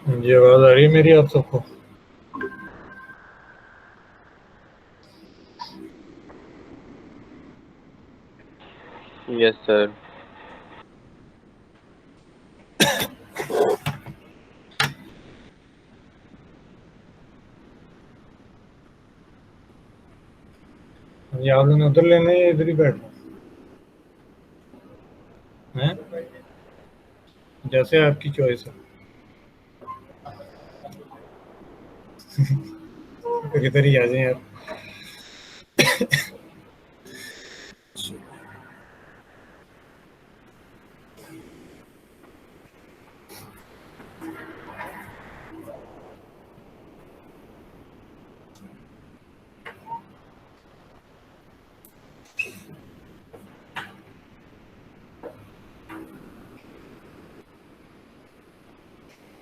ये आवाज आ रही है मेरी आप सबको? Yes, sir. ये आपने उधर लेना है या इधर ही बैठना है? जैसे आपकी चॉइस है। फिर इधर ही आ जाए यार।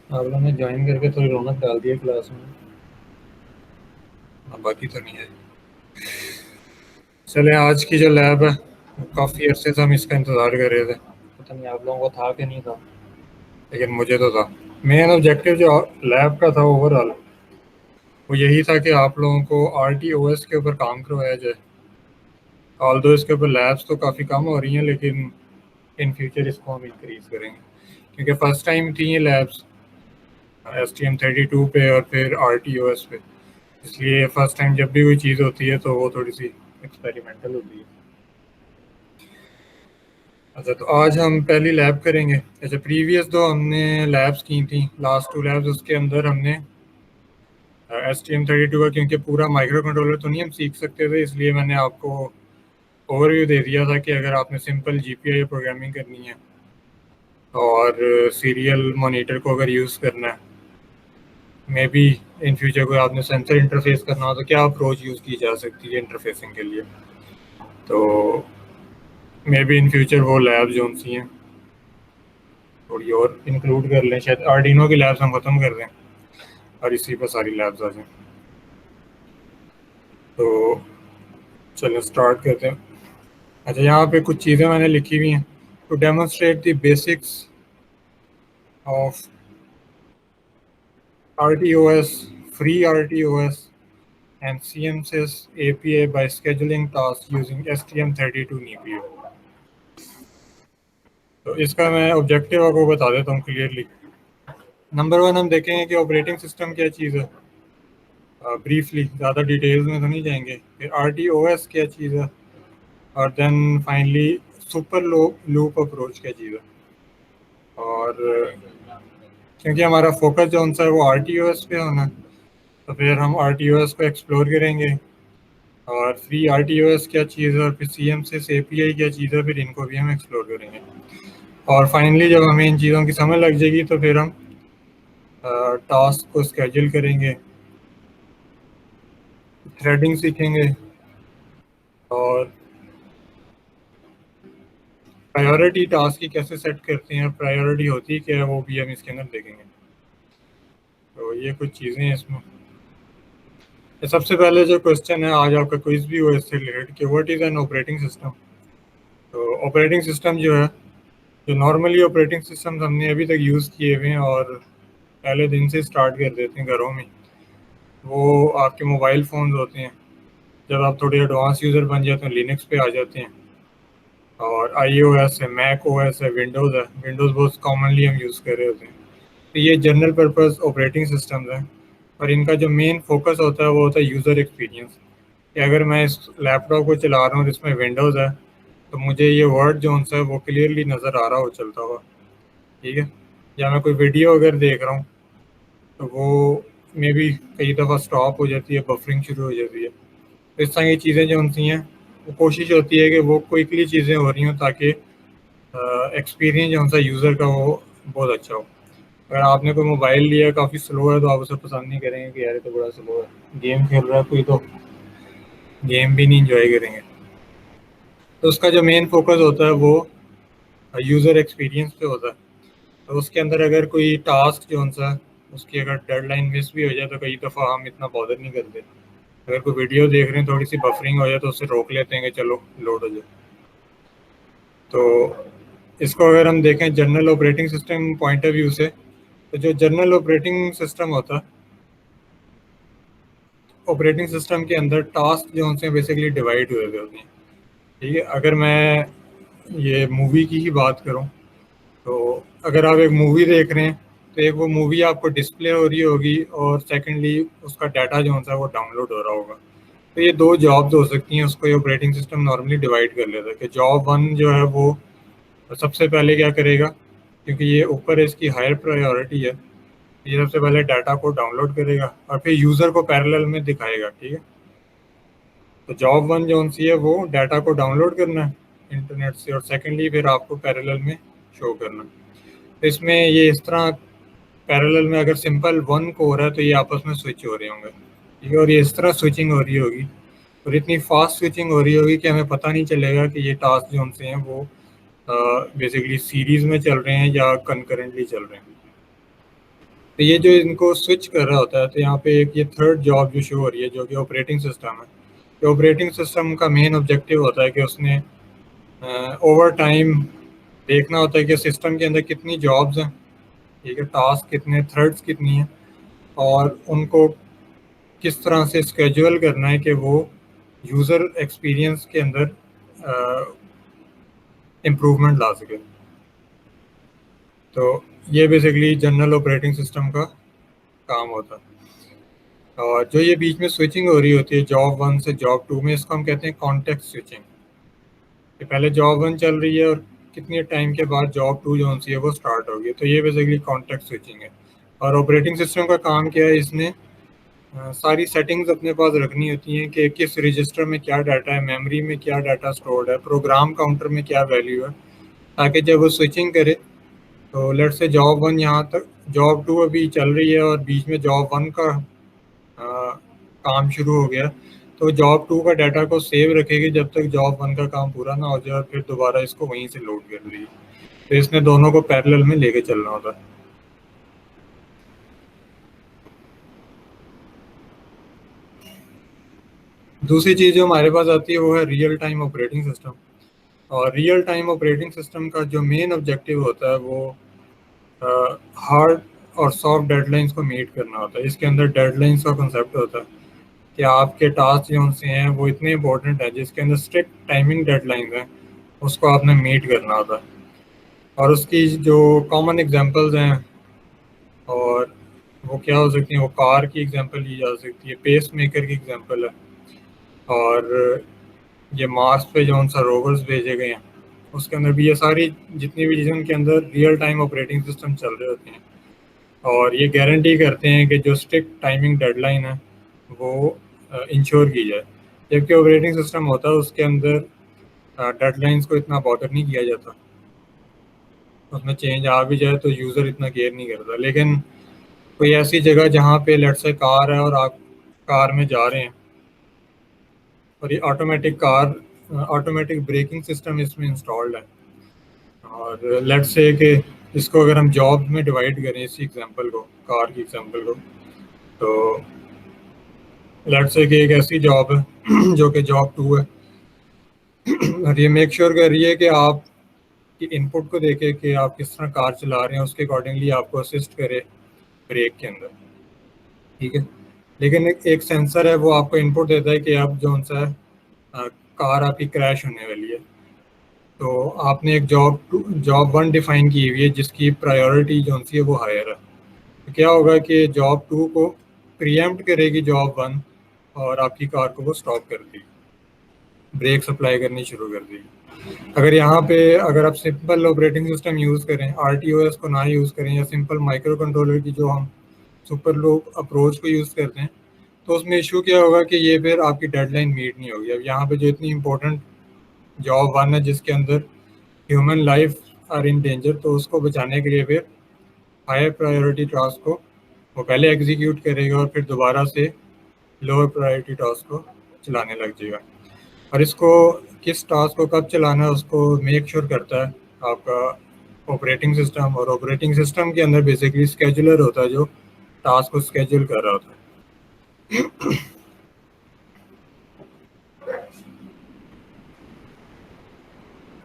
आप लोगों ने ज्वाइन करके थोड़ी रौनक डाल दी है क्लास में। बाकी तो नहीं है। चले, आज की जो लैब है काफ़ी अरसे से हम इसका इंतज़ार कर रहे थे। पता नहीं आप लोगों को था कि नहीं था, लेकिन मुझे तो था। मेन ऑब्जेक्टिव जो लैब का था ओवरऑल, वो यही था कि आप लोगों को RTOS के ऊपर काम करवाया जाए। ऑल्दो इसके ऊपर लैब्स तो काफ़ी कम हो रही हैं, लेकिन इन फ्यूचर इसको हम इंक्रीज़ करेंगे, क्योंकि फ़र्स्ट टाइम थी ये लैब्स STM32 पे और फिर RTOS पे। इसलिए फर्स्ट टाइम जब भी कोई चीज़ होती है तो वो थोड़ी सी एक्सपेरिमेंटल होती है। अच्छा, तो आज हम पहली लैब करेंगे। अच्छा, प्रीवियस दो हमने लैब्स की थी, लास्ट टू लैब्स, उसके अंदर हमने STM32 का, क्योंकि पूरा माइक्रो कंट्रोलर तो नहीं हम सीख सकते थे, इसलिए मैंने आपको ओवरव्यू दे दिया था कि अगर आपने सिंपल GPIO प्रोग्रामिंग करनी है और सीरियल मॉनिटर को अगर यूज़ करना है, मे बी इन फ्यूचर कोई आपने सेंसर इंटरफेस करना हो, तो क्या अप्रोच यूज़ की जा सकती है इंटरफेसिंग के लिए। तो मे बी इन फ्यूचर वो लैब जो सी हैं थोड़ी और इंक्लूड कर लें, शायद आर्डिनो की लैब्स हम ख़त्म कर दें और इसी पर सारी लैब्स आ जाएं। तो चलो स्टार्ट करते हैं। अच्छा, यहाँ पे कुछ चीज़ें मैंने लिखी हुई हैं। To demonstrate the basics of RTOS, free RTOS and CMSIS API by scheduling tasks using STM32 NIPU। तो इसका मैं ऑब्जेक्टिव आपको बता देता हूँ क्लियरली। नंबर वन, हम देखेंगे कि ऑपरेटिंग सिस्टम क्या चीज़ है, ब्रीफली, ज़्यादा डिटेल्स में तो नहीं जाएंगे। फिर RTOS क्या चीज़ है, और then finally super loop approach क्या चीज़ है। और क्योंकि हमारा फोकस जो सा है वो RTOS पे होना है, तो फिर हम RTOS को एक्सप्लोर करेंगे, और फ्री RTOS क्या चीज़ है, और फिर CMSIS API क्या चीज़ है, फिर इनको भी हम एक्सप्लोर करेंगे। और फाइनली जब हमें इन चीज़ों की समझ लग जाएगी तो फिर हम टास्क को स्केड्यूल करेंगे, थ्रेडिंग सीखेंगे, और प्रायोरिटी टास्क की कैसे सेट करते हैं, प्रायोरिटी होती है क्या है, वो भी हम इसके अंदर देखेंगे। तो ये कुछ चीज़ें हैं इसमें। तो सबसे पहले जो क्वेश्चन है, आज आपका क्विज भी हुआ इससे रिलेटेड, कि what is an operating system. तो ऑपरेटिंग सिस्टम जो है, जो नॉर्मली ऑपरेटिंग सिस्टम हमने अभी तक यूज़ किए हुए हैं और पहले दिन से स्टार्ट कर देते हैं घरों में, वो आपके मोबाइल फ़ोन्स होते हैं। जब आप थोड़े एडवांस यूज़र बन जाते हैं, लिनक्स पे आ जाते हैं, और iOS है, मैक OS है, विंडोज़ है। विंडोज़ बहुत कॉमनली हम यूज़ कर रहे होते हैं। तो ये जनरल पर्पस ऑपरेटिंग सिस्टम्स हैं, और इनका जो मेन फोकस होता है वो होता है यूज़र एक्सपीरियंस। कि अगर मैं इस लैपटॉप को चला रहा हूँ और इसमें विंडोज़ है, तो मुझे ये वर्ड जो सा है वो क्लियरली नज़र आ रहा हो चलता हुआ, ठीक है। या मैं कोई वीडियो अगर देख रहा हूँ, तो वो मे बी कई दफ़ा स्टॉप हो जाती है, बफरिंग शुरू हो जाती है। तो इस तरह की चीज़ें जो सी हैं, वो कोशिश होती है कि वो क्विकली चीज़ें हो रही हों, ताकि एक्सपीरियंस जो सा यूज़र का वो बहुत अच्छा हो। अगर आपने कोई मोबाइल लिया काफ़ी स्लो है, तो आप उसे पसंद नहीं करेंगे कि यार ये तो बड़ा स्लो है। गेम खेल रहा है कोई, तो गेम भी नहीं इंजॉय करेंगे। तो उसका जो मेन फोकस होता है वो यूज़र एक्सपीरियंस पे होता है। तो उसके अंदर अगर कोई टास्क जो सा है, उसकी अगर डेडलाइन मिस भी हो जाए, तो कई दफ़ा हम इतना बॉदर नहीं करते। अगर कोई वीडियो देख रहे हैं, थोड़ी सी बफरिंग हो जाए, तो उसे रोक लेते हैं कि चलो लोड हो जाए। तो इसको अगर हम देखें general operating system point of view से, तो जो जनरल ऑपरेटिंग सिस्टम होता है, ऑपरेटिंग सिस्टम के अंदर टास्क जो उनसे बेसिकली डिवाइड हुए हुए होते हैं। ठीक है, अगर मैं ये मूवी की ही बात करूं, तो अगर आप एक मूवी देख रहे हैं तो एक वो मूवी आपको डिस्प्ले हो रही होगी, और सेकेंडली उसका डाटा जो होता है वो डाउनलोड हो रहा होगा। तो ये दो जॉब्स हो सकती हैं, उसको ये ऑपरेटिंग सिस्टम नॉर्मली डिवाइड कर लेता है कि जॉब वन जो है वो सबसे पहले क्या करेगा, क्योंकि ये ऊपर इसकी हायर प्रायोरिटी है, ये सबसे पहले डाटा को डाउनलोड करेगा और फिर यूज़र को पैरेलल में दिखाएगा। ठीक है, तो जॉब वन जो सी है वो डाटा को डाउनलोड करना है इंटरनेट से, और सेकेंडली फिर आपको पैरेलल में शो करना है। तो इसमें ये इस तरह पैरेलल में अगर सिंपल वन को हो रहा है तो ये आपस में स्विच हो रहे होंगे। ठीक है, और ये इस तरह स्विचिंग हो रही होगी, और इतनी फास्ट स्विचिंग हो रही होगी कि हमें पता नहीं चलेगा कि ये टास्क जो उनसे हैं वो बेसिकली सीरीज में चल रहे हैं या कंकरेंटली चल रहे हैं। तो ये जो इनको स्विच कर रहा होता है, तो यहाँ पे एक ये थर्ड जॉब जो शो हो रही है जो कि ऑपरेटिंग सिस्टम है। तो ऑपरेटिंग सिस्टम का मेन ऑब्जेक्टिव होता है कि उसने ओवर टाइम देखना होता है कि सिस्टम के अंदर कितनी जॉब्स हैं, ठीक है, टास्क कितने, थ्रेड्स कितनी हैं, और उनको किस तरह से स्केड्यूल करना है कि वो यूज़र एक्सपीरियंस के अंदर इम्प्रूवमेंट ला सके। तो ये बेसिकली जनरल ऑपरेटिंग सिस्टम का काम होता है। और जो ये बीच में स्विचिंग हो रही होती है जॉब वन से जॉब टू में, इसको हम कहते हैं कॉन्टेक्स्ट स्विचिंग। कि पहले जॉब वन चल रही है और कितने टाइम के बाद जॉब टू जो सी है वो स्टार्ट होगी, तो ये बेसिकली कॉन्टेक्स्ट स्विचिंग है। और ऑपरेटिंग सिस्टम का काम क्या है, इसने सारी सेटिंग्स अपने पास रखनी होती हैं कि किस रजिस्टर में क्या डाटा है, मेमोरी में क्या डाटा स्टोर्ड है, प्रोग्राम काउंटर में क्या वैल्यू है, ताकि जब वो स्विचिंग करे तो लेट से जॉब वन यहाँ तक, जॉब टू अभी चल रही है और बीच में जॉब वन का काम शुरू हो गया, तो जॉब टू का डाटा को सेव रखेगी जब तक जॉब वन का काम पूरा ना हो जाए, और फिर दोबारा इसको वहीं से लोड कर देगी। तो इसने दोनों को पैरेलल में लेके चलना होता है। दूसरी चीज़ जो हमारे पास आती है वो है रियल टाइम ऑपरेटिंग सिस्टम। और रियल टाइम ऑपरेटिंग सिस्टम का जो मेन ऑब्जेक्टिव होता है वो हार्ड और सॉफ्ट डेडलाइंस को मीट करना होता है। इसके अंदर डेडलाइंस का कंसेप्ट होता है कि आपके टास्क जो उनसे हैं वो इतने इंपॉर्टेंट है जिसके अंदर स्ट्रिक्ट टाइमिंग डेडलाइंस हैं, उसको आपने मीट करना होता है। और उसकी जो कॉमन एग्जांपल्स हैं, और वो क्या हो सकती हैं, वो कार की एग्जांपल ली जा सकती है, पेस मेकर की एग्जांपल है, और ये मार्स पे जो सा रोवर्स भेजे गए हैं उसके अंदर भी ये सारी जितनी भी चीज़ें उनके अंदर रियल टाइम ऑपरेटिंग सिस्टम चल रहे होते हैं, और ये गारंटी करते हैं कि जो स्ट्रिक्ट टाइमिंग डेडलाइन है वो इंश्योर की जाए। जबकि ऑपरेटिंग सिस्टम होता है उसके अंदर डेडलाइंस को इतना बॉदर नहीं किया जाता, उसमें चेंज आ भी जाए तो यूज़र इतना केयर नहीं करता। लेकिन कोई ऐसी जगह जहाँ पे लेट से कार है और आप कार में जा रहे हैं, और ये ऑटोमेटिक ब्रेकिंग सिस्टम इसमें इंस्टॉल्ड है, और लेट से कि इसको अगर हम जॉब में डिवाइड करें इसी एग्जांपल को, कार की एग्जांपल को, तो लेट से कि एक ऐसी जॉब है जो कि जॉब टू है, और ये मेक श्योर कर रही है कि आप की इनपुट को देखे कि आप किस तरह कार चला रहे हैं, उसके अकॉर्डिंगली आपको असिस्ट करे ब्रेक के अंदर। ठीक है, लेकिन एक सेंसर है वो आपको इनपुट देता है कि आप जो सा है कार आपकी क्रैश होने वाली है। तो आपने एक जॉब वन डिफाइन की हुई है जिसकी प्रायोरिटी जो सी है वो हायर है। तो क्या होगा कि जॉब टू को प्रीएम्प्ट करेगी जॉब वन, और आपकी कार को वो स्टॉप कर देगी, ब्रेक सप्लाई करनी शुरू कर देगी। अगर यहाँ पे अगर आप सिंपल ऑपरेटिंग सिस्टम यूज़ करें, RTOS को ना यूज़ करें, या सिंपल माइक्रो कंट्रोलर की जो हम सुपर लो अप्रोच को यूज़ करते हैं, तो उसमें इशू क्या होगा कि ये फिर आपकी डेडलाइन मीट नहीं होगी। अब यहाँ पे जो इतनी इंपॉर्टेंट जॉब वन है जिसके अंदर human life are in danger, तो उसको बचाने के लिए फिर हायर प्रायोरिटी टास्क को वो पहले एग्जीक्यूट करेगा और फिर दोबारा से लोअर प्रायोरिटी टास्क को चलाने लग जाएगा। और इसको किस टास्क को कब चलाना है उसको मेक श्योर करता है आपका ऑपरेटिंग सिस्टम। और ऑपरेटिंग सिस्टम के अंदर बेसिकली स्केजुलर होता है जो टास्क को स्केड्यूल कर रहा होता है।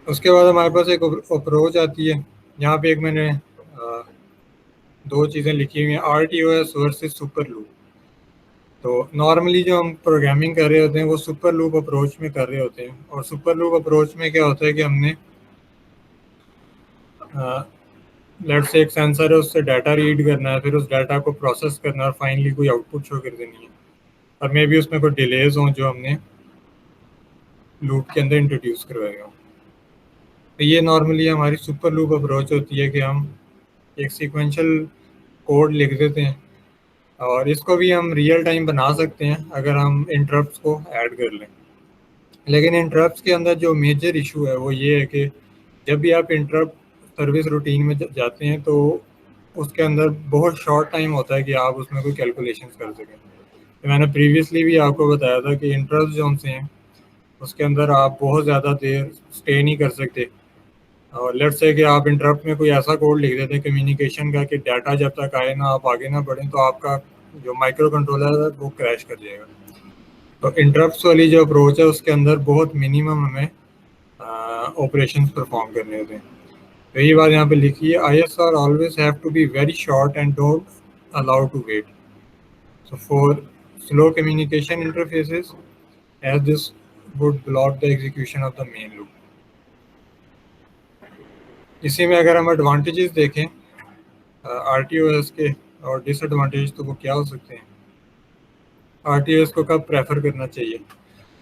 उसके बाद हमारे पास एक अप्रोच आती है, यहाँ पे एक मैंने दो चीज़ें लिखी हुई हैं, RTOS वर्सेस सुपर लूप। तो नॉर्मली जो हम प्रोग्रामिंग कर रहे होते हैं वो सुपर लूप अप्रोच में कर रहे होते हैं, और सुपर लूप अप्रोच में क्या होता है कि हमने लेट्स से एक सेंसर है, उससे डाटा रीड करना है, फिर उस डाटा को प्रोसेस करना है और फाइनली कोई आउटपुट शो कर देनी है, और मे बी उसमें कोई डिलेज हों जो हमने लूप के अंदर इंट्रोड्यूस करवाए हों। तो ये नॉर्मली हमारी सुपर लूप अप्रोच होती है कि हम एक सीक्वेंशियल कोड लिख देते हैं, और इसको भी हम रियल टाइम बना सकते हैं अगर हम इंटरप्ट्स को ऐड कर लें। लेकिन इंटरप्ट्स के अंदर जो मेजर इशू है वो ये है कि जब भी आप इंटरप्ट सर्विस रूटीन में जाते हैं तो उसके अंदर बहुत शॉर्ट टाइम होता है कि आप उसमें कोई कैलकुलेशंस कर सकें। तो मैंने प्रीवियसली भी आपको बताया था कि इंटरप्ट जो से हैं उसके अंदर आप बहुत ज़्यादा देर स्टे नहीं कर सकते, और लेट्स से कि आप इंटरप्ट में कोई ऐसा कोड लिख देते हैं कम्युनिकेशन का कि डाटा जब तक आए ना आप आगे ना बढ़ें, तो आपका जो माइक्रो कंट्रोलर है वो क्रैश कर जाएगा। तो इंटरप्ट्स वाली जो अप्रोच है उसके अंदर बहुत मिनिमम हमें ऑपरेशंस परफॉर्म करने होते हैं। तो यही बात यहाँ पे लिखी है, ISR always have to be very short and don't allow to wait. So for slow communication interfaces as this would block the execution of the main loop. इसी में अगर हम एडवांटेजेस देखें RTOS के और डिसएडवांटेज, तो वो क्या हो सकते हैं। RTOS को कब प्रेफर करना चाहिए।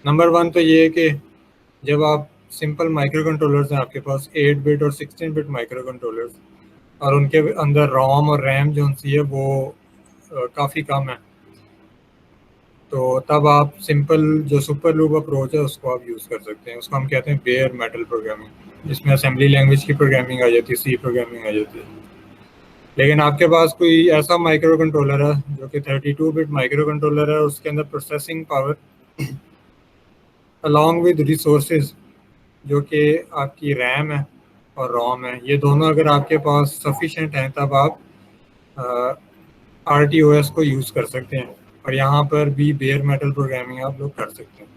नंबर वन तो ये है कि जब आप सिंपल माइक्रो कंट्रोलर्स हैं आपके पास 8 बिट और 16 बिट माइक्रो कंट्रोलर्स, और उनके अंदर रोम और रैम जो सी है वो काफ़ी कम है, तो तब आप सिंपल जो सुपर लूप अप्रोच है उसको आप यूज़ कर सकते हैं। उसको हम कहते हैं बेयर मेटल प्रोग्रामिंग, जिसमें असेंबली लैंग्वेज की प्रोग्रामिंग आ जाती है, सी प्रोग्रामिंग आ जाती है। लेकिन आपके पास कोई ऐसा माइक्रो कंट्रोलर है जो कि 32 बिट माइक्रो कंट्रोलर है, उसके अंदर processing power along with resources जो कि आपकी रैम है और रोम है, ये दोनों अगर आपके पास सफिशेंट हैं तब आप RTOS को यूज़ कर सकते हैं, और यहाँ पर भी बेयर मेटल प्रोग्रामिंग आप लोग कर सकते हैं।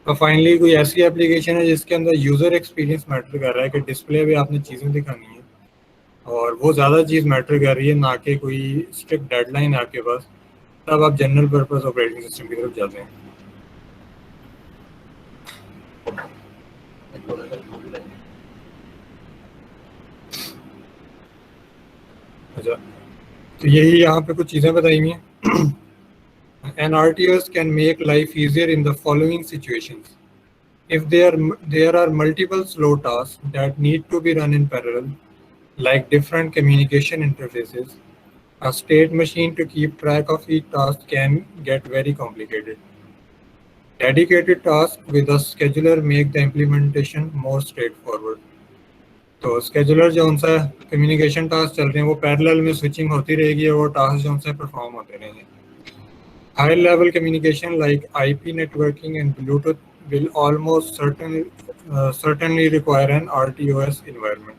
तो फाइनली कोई ऐसी एप्लीकेशन है जिसके अंदर यूज़र एक्सपीरियंस मैटर कर रहा है कि डिस्प्ले पे आपने चीज़ें दिखानी है, और वो ज़्यादा चीज़ मैटर कर रही है, ना कि कोई स्ट्रिक्ट डेडलाइन है आपके पास, तब आप जनरल पर्पस ऑपरेटिंग सिस्टम की तरफ जाते हैं। अच्छा, तो यही यहाँ पे कुछ चीज़ें बताई हुई हैं। An RTOS can make life easier in the following situations. If there are multiple slow tasks that need to be run in parallel, like different communication interfaces, a state machine to keep track of each task can get very complicated. Dedicated tasks with a scheduler make the implementation more straightforward. तो scheduler जो उनसे communication task चल रहे हैं वो parallel में switching होती रहेगी और वो टास्क जो उनसे परफॉर्म होते रहेंगे। High level communication like IP networking and Bluetooth will almost certainly require an RTOS environment.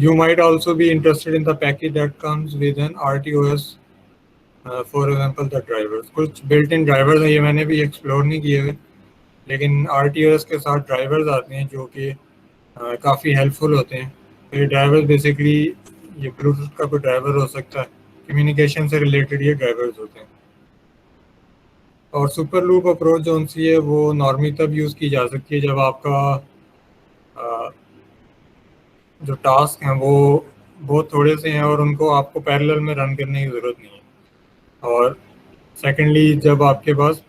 You might also be interested in the package that comes with an RTOS, for example the drivers. कुछ built-in drivers हैं, ये मैंने भी explore नहीं किए हुए, लेकिन RTOS के साथ drivers आते हैं जो कि काफ़ी हेल्पफुल होते हैं। तो ये ड्राइवर्स बेसिकली ये ब्लूटूथ का कोई ड्राइवर हो सकता है, कम्युनिकेशन से रिलेटेड ये ड्राइवर्स होते हैं। और सुपर लूप अप्रोच जो सी है वो नॉर्मली तब यूज़ की जा सकती है जब आपका जो टास्क हैं वो बहुत थोड़े से हैं और उनको आपको पैरेलल में रन करने की ज़रूरत नहीं है। और सेकेंडली जब आपके पास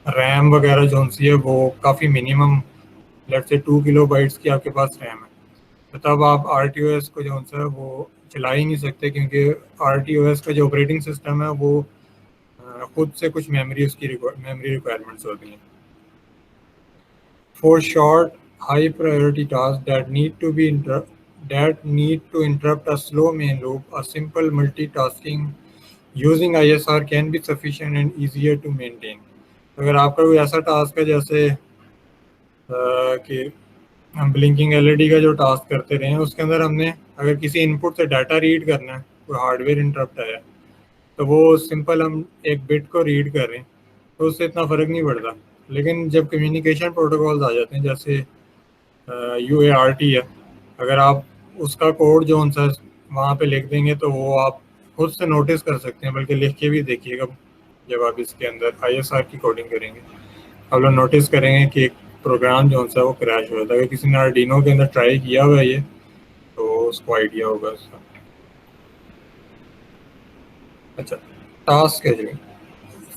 रैम वगैरह जो सी है वो काफ़ी मिनिमम, लेट्स से 2 किलोबाइट्स की आपके पास रैम है, तो तब आप RTOS को जो है वो चला ही नहीं सकते, क्योंकि RTOS का जो ऑपरेटिंग सिस्टम है वो खुद से कुछ मेमोरी रिक्वायरमेंट्स होती हैं। For short high priority task that need to interrupt a slow main loop, a simple multitasking using ISR can be sufficient and easier to maintain. अगर आपका कोई ऐसा टास्क है जैसे कि हम ब्लिंकिंग LED का जो टास्क करते रहे हैं उसके अंदर हमने अगर किसी इनपुट से डाटा रीड करना है, कोई हार्डवेयर इंटरप्ट आया तो वो सिंपल हम एक बिट को रीड कर रहे हैं तो उससे इतना फ़र्क नहीं पड़ता। लेकिन जब कम्युनिकेशन प्रोटोकॉल्स आ जाते हैं जैसे UART है, अगर आप उसका कोड जो सा वहाँ पे लिख देंगे तो वो आप खुद से नोटिस कर सकते हैं, बल्कि लिख के भी देखिएगा। जब आप इसके अंदर ISR की कोडिंग करेंगे आप लोग नोटिस करेंगे कि एक प्रोग्राम जो सा वो क्रैश हो जाता है। अगर किसी ने आर्डिनो के अंदर ट्राई किया हुआ है ये, तो उसको आइडिया होगा उसका। अच्छा, task scheduling.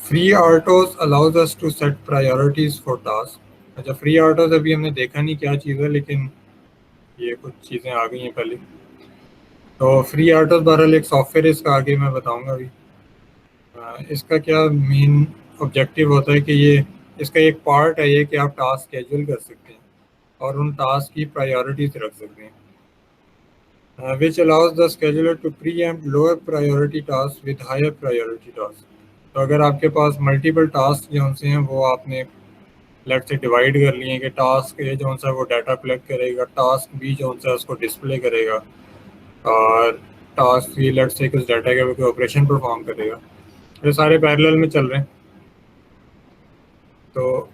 Free RTOS allows us to set priorities for task. अच्छा, फ्री आर्टोस अभी हमने देखा नहीं क्या चीज़ है, लेकिन ये कुछ चीज़ें आ गई हैं पहले। तो फ्री आर्टोस बहरहाल एक सॉफ्टवेयर, इसका आगे मैं बताऊंगा अभी। इसका क्या मेन ऑब्जेक्टिव होता है कि ये इसका एक पार्ट है ये कि आप टास्क शेड्यूल कर सकते हैं और उन टास्क की प्रायोरिटीज रख सकते हैं, which allows the scheduler to preempt lower priority tasks with higher priority tasks। तो अगर आपके पास मल्टीपल टास्क जो से हैं वो आपने लेट से डिवाइड कर लिए हैं कि टास्क ए जो सा वो डाटा कलेक्ट करेगा, टास्क बी जो सा उसको डिस्प्ले करेगा, और टास्क सी लेट से कुछ डाटा के कोई ऑपरेशन परफॉर्म करेगा। ये सारे पैरेलल में चल रहे हैं। तो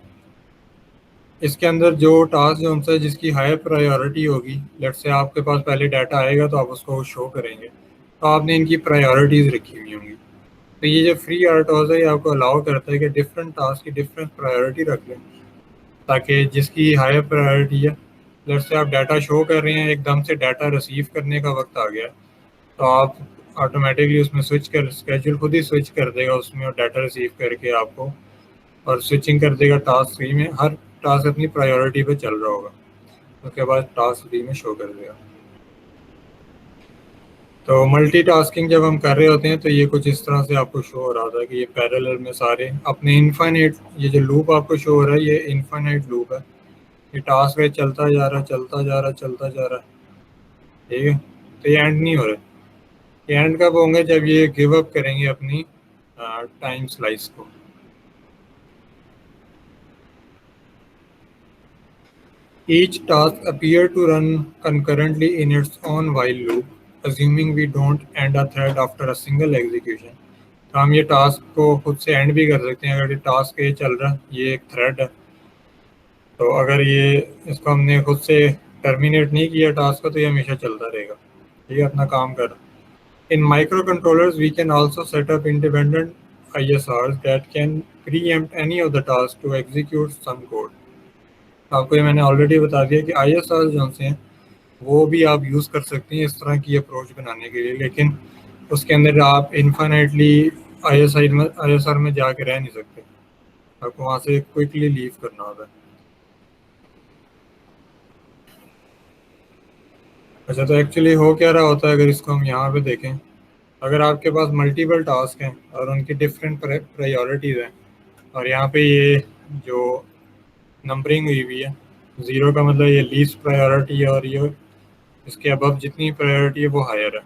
इसके अंदर जो टास्क जो सा जिसकी हाई प्रायोरिटी होगी, लेट से आपके पास पहले डाटा आएगा तो आप उसको शो करेंगे, तो आपने इनकी प्रायोरिटीज़ रखी हुई होंगी। तो ये जो फ्री आर्टोस है ये आपको अलाउ करता है कि डिफरेंट टास्क की डिफरेंट प्रायोरिटी रख लें, ताकि जिसकी हाई प्रायोरिटी है, लेट से आप डाटा शो कर रहे हैं, एकदम से डाटा रिसीव करने का वक्त आ गया, तो आप ऑटोमेटिकली उसमें स्विच कर, स्केड्यूल खुद ही स्विच कर देगा उसमें और डाटा रिसीव करके आपको और स्विचिंग कर देगा टास्क 3 में। हर टास्क अपनी प्रायोरिटी पे चल रहा होगा, उसके बाद टास्क 3 में शो कर देगा। तो मल्टीटास्किंग जब हम कर रहे होते हैं तो ये कुछ इस तरह से आपको शो हो रहा था कि ये पैरेलल में सारे अपने इनफाइनाइट, ये जो लूप आपको शो हो रहा है ये इनफाइनाइट लूप है। ये टास्क है चलता जा रहा, चलता जा रहा, चलता जा रहा, ठीक है। तो ये एंड नहीं हो रहा। ये एंड कब होंगे? जब ये गिव अप करेंगे अपनी टाइम स्लाइस को। Each task appear to run concurrently in its own while loop, assuming we don't end a thread after a single execution। तो हम ये टास्क को खुद से एंड भी कर सकते हैं। अगर ये टास्क ये चल रहा है, ये एक थ्रेड है, तो अगर ये इसको हमने खुद से टर्मिनेट नहीं किया टास्क को, तो ये हमेशा चलता रहेगा, ठीक है, अपना काम कर। In microcontrollers we can also set up independent ISRs that can preempt any of the tasks to execute some code। आपको ये मैंने ऑलरेडी बता दिया कि ISR जो से हैं वो भी आप यूज़ कर सकते हैं इस तरह की अप्रोच बनाने के लिए, लेकिन उसके अंदर आप इन्फाइनाइटली ISR में जाके रह नहीं सकते, आपको वहाँ से क्विकली लीव करना होगा। अच्छा, तो एक्चुअली हो क्या रहा होता है अगर इसको हम यहाँ पे देखें, अगर आपके पास मल्टीपल टास्क हैं और उनकी डिफरेंट प्रायोरिटीज़ हैं, और यहाँ पे ये जो नंबरिंग हुई हुई है, 0 का मतलब ये लीस्ट प्रायोरिटी है और ये इसके अबव जितनी प्रायोरिटी है वो हायर है।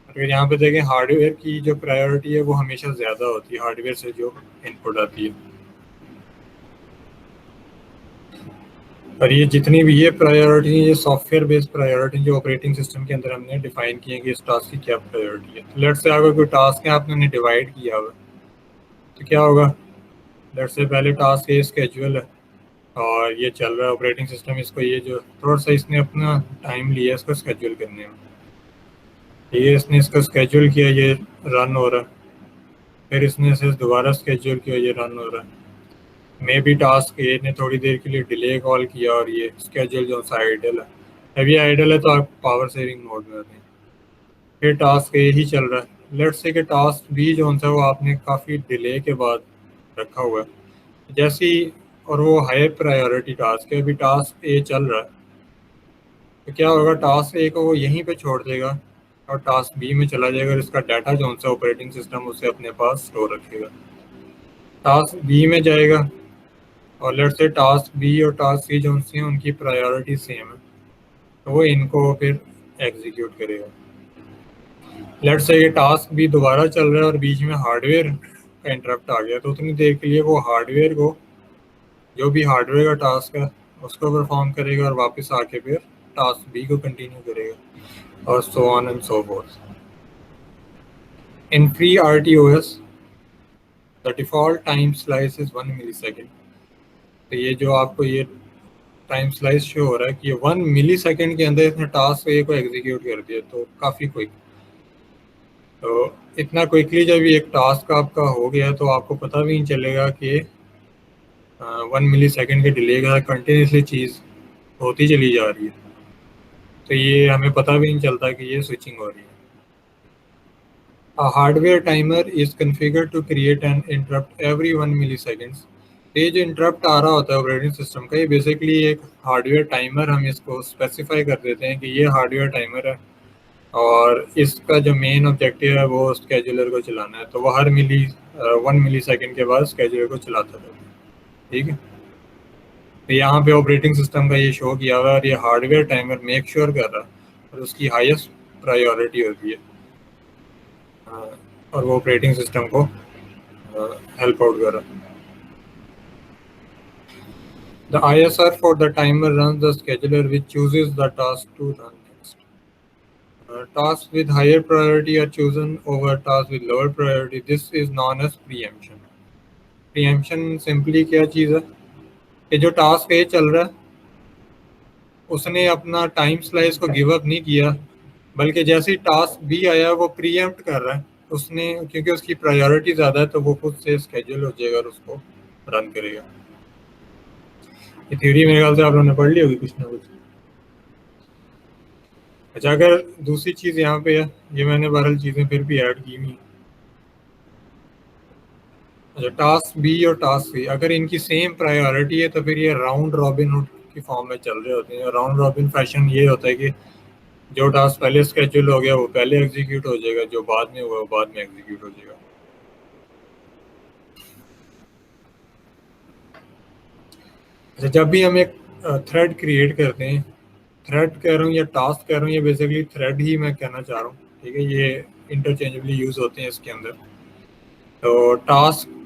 अगर यहाँ पे देखें हार्डवेयर की जो प्रायोरिटी है वो हमेशा ज़्यादा होती है हार्डवेयर से जो इनपुट आती है, और ये जितनी भी ये प्रायोरिटी, ये सॉफ्टवेयर बेस्ड प्रायोरिटी जो ऑपरेटिंग सिस्टम के अंदर हमने डिफाइन की है कि इस टास्क की क्या प्रायोरिटी है। लेट से अगर कोई टास्क है आपने डिवाइड किया हुआ, तो क्या होगा, लेट से पहले टास्क ये स्केड्यूल है और ये चल रहा है ऑपरेटिंग सिस्टम, इसको ये जो थोड़ा सा इसने अपना टाइम लिया इसको स्केड्यूल करने में, ये इसने इसको स्केड्यूल किया, ये रन हो रहा है, फिर इसने इसे दोबारा स्केड्यूल किया, ये रन हो रहा है। मे बी टास्क ए ने थोड़ी देर के लिए डिले कॉल किया और ये स्केड्यूल जो सा आइडल है, अब ये आइडल है तो आप पावर सेविंग मोड में होते हैं। फिर टास्क ए ही चल रहा है, लेट्स से कि टास्क बी जो सा वो आपने काफ़ी डिले के बाद रखा हुआ है जैसे ही, और वो हाई प्रायोरिटी टास्क है, अभी टास्क ए चल रहा है, तो क्या होगा, टास्क ए को वो यहीं पे छोड़ देगा और टास्क बी में चला जाएगा और इसका डाटा जो सा ऑपरेटिंग सिस्टम उसे अपने पास स्टोर रखेगा। टास्क बी में जाएगा और लेट्स से टास्क बी और टास्क सी जो हैं उनकी प्रायोरिटी सेम है, तो वो इनको फिर एग्जीक्यूट करेगा। लेट्स से ये टास्क भी दोबारा चल रहा है और बीच में हार्डवेयर का इंटरप्ट आ गया, तो उतनी देर के लिए वो हार्डवेयर को, जो भी हार्डवेयर का टास्क है उसको परफॉर्म करेगा और वापस आके फिर टास्क बी को कंटिन्यू करेगा, और so on and so fourth. In free RTOS the default time slice is 1 millisecond. तो ये जो आपको ये टाइम स्लाइस शो हो रहा है कि 1 मिली सेकेंड के अंदर इसने टास्क ए को एग्जीक्यूट कर दिया, तो काफ़ी क्विक। तो इतना क्विकली जब ये एक टास्क आपका हो गया तो आपको पता भी नहीं चलेगा कि 1 मिली सेकेंड के डिले का कंटिन्यूसली चीज़ होती चली जा रही है, तो ये हमें पता भी नहीं चलता कि ये स्विचिंग हो रही है। A hardware timer is configured to create an interrupt every 1 milliseconds। ये जो इंटरप्ट आ रहा होता है ऑपरेटिंग सिस्टम का, ये बेसिकली एक हार्डवेयर टाइमर, हम इसको स्पेसिफाई कर देते हैं कि ये हार्डवेयर टाइमर है और इसका जो मेन ऑब्जेक्टिव है वो स्केजुलर को चलाना है, तो वो हर 1 मिली सेकेंड के बाद स्केजुलर को चलाता रहता है। ठीक है, तो यहाँ पे ऑपरेटिंग सिस्टम का ये शो किया हुआ है और ये हार्डवेयर टाइमर मेक श्योर कर रहा है और उसकी हाईएस्ट प्रायोरिटी होती है और वो ऑपरेटिंग सिस्टम को हेल्प आउट कर रहा है। The ISR for the timer runs the scheduler which chooses the task to run next. Tasks with higher priority are chosen over tasks with lower priority. This is known as preemption. Preemption simply क्या चीज़ है कि जो task ए चल रहा है उसने अपना टाइम स्लाइस को गिव अप नहीं किया, बल्कि जैसे ही टास्क बी आया वो प्रीएम्प्ट कर रहा है उसने, क्योंकि उसकी प्रायोरिटी ज़्यादा है तो वो खुद से स्केड्यूल हो जाएगा और उसको रन करेगा। ये थ्योरी मेरे ख्याल से आप लोगों ने पढ़ ली होगी कुछ ना कुछ। अच्छा, अगर दूसरी चीज़ यहाँ पे है, ये मैंने बहरहाल चीज़ें फिर भी ऐड की हुई। अच्छा, टास्क बी और टास्क सी अगर इनकी सेम प्रायोरिटी है तो फिर ये राउंड रॉबिन हुड की फॉर्म में चल रहे होते हैं। राउंड रॉबिन फैशन ये होता है कि जो टास्क पहले स्केड्यूल हो गया वो पहले एग्जीक्यूट हो जाएगा, जो बाद में हुआ वो बाद में एग्जीक्यूट हो जाएगा। अच्छा, जब भी हम एक थ्रेड क्रिएट करते हैं, थ्रेड कह रहा हूँ या टास्क कह रहा हूँ, ये बेसिकली थ्रेड ही मैं कहना चाह रहा हूँ। ठीक है, ये इंटरचेंजेबली यूज होते हैं इसके अंदर। तो टास्क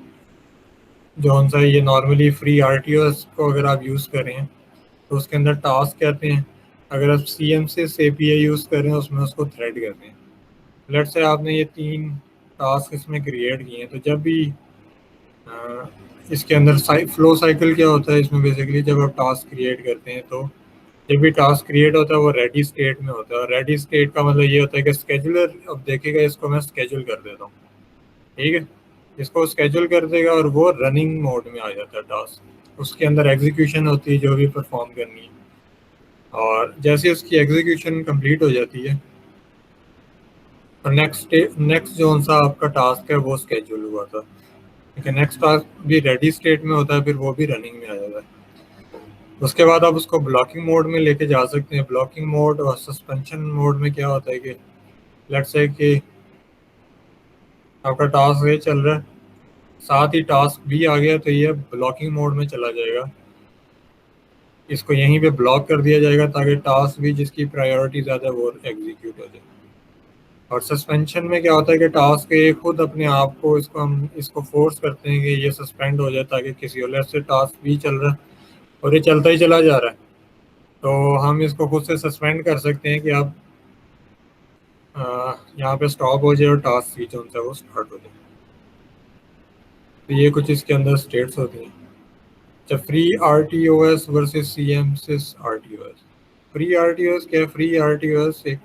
जो सा ये नॉर्मली फ्री RTOs को अगर आप यूज़ कर रहे हैं तो उसके अंदर टास्क कहते हैं। अगर आप CMSIS API यूज़ कर रहे हैं उसमें उसको थ्रेड कहते हैं। लेट्स से आपने ये 3 टास्क इसमें क्रिएट किए हैं, तो जब भी इसके अंदर फ्लो साइकिल क्या होता है इसमें, बेसिकली जब आप टास्क क्रिएट करते हैं तो जब भी टास्क क्रिएट होता है वो रेडी स्टेट में होता है। और रेडी स्टेट का मतलब ये होता है कि स्केजुलर अब देखेगा इसको मैं स्केड्यूल कर देता हूँ। ठीक है, इसको स्केड्यूल कर देगा और वो रनिंग मोड में आ जाता है टास्क, उसके अंदर एग्जीक्यूशन होती है जो भी परफॉर्म करनी है, और जैसे उसकी एग्जीक्यूशन कंप्लीट हो जाती है और नेक्स्ट जो सा आपका टास्क है वो स्केड्यूल हुआ था, ठीक है, नेक्स्ट टास्क भी रेडी स्टेट में होता है, फिर वो भी रनिंग में आ जाता है। उसके बाद आप उसको ब्लॉकिंग मोड में लेके जा सकते हैं। ब्लॉकिंग मोड और सस्पेंशन मोड में क्या होता है कि लेट्स से कि आपका टास्क ये चल रहा है, साथ ही टास्क भी आ गया, तो ये ब्लॉकिंग मोड में चला जाएगा। इसको यहीं पे ब्लॉक कर दिया जाएगा ताकि टास्क भी जिसकी प्रायोरिटी ज़्यादा है वो एग्जीक्यूट हो जाए। और सस्पेंशन में क्या होता है कि टास्क ये खुद अपने आप को हम इसको फोर्स करते हैं कि ये सस्पेंड हो जाए, ताकि किसी और से टास्क भी चल रहा है और ये चलता ही चला जा रहा है, तो हम इसको खुद से सस्पेंड कर सकते हैं कि आप यहाँ पे स्टॉप हो जाए और टास्क भी जो है वो स्टार्ट हो जाए। तो ये कुछ इसके अंदर स्टेट्स होती हैं। अच्छा, free RTOS versus CMSIS RTOS। Free RTOS क्या है? फ्री RTOS एक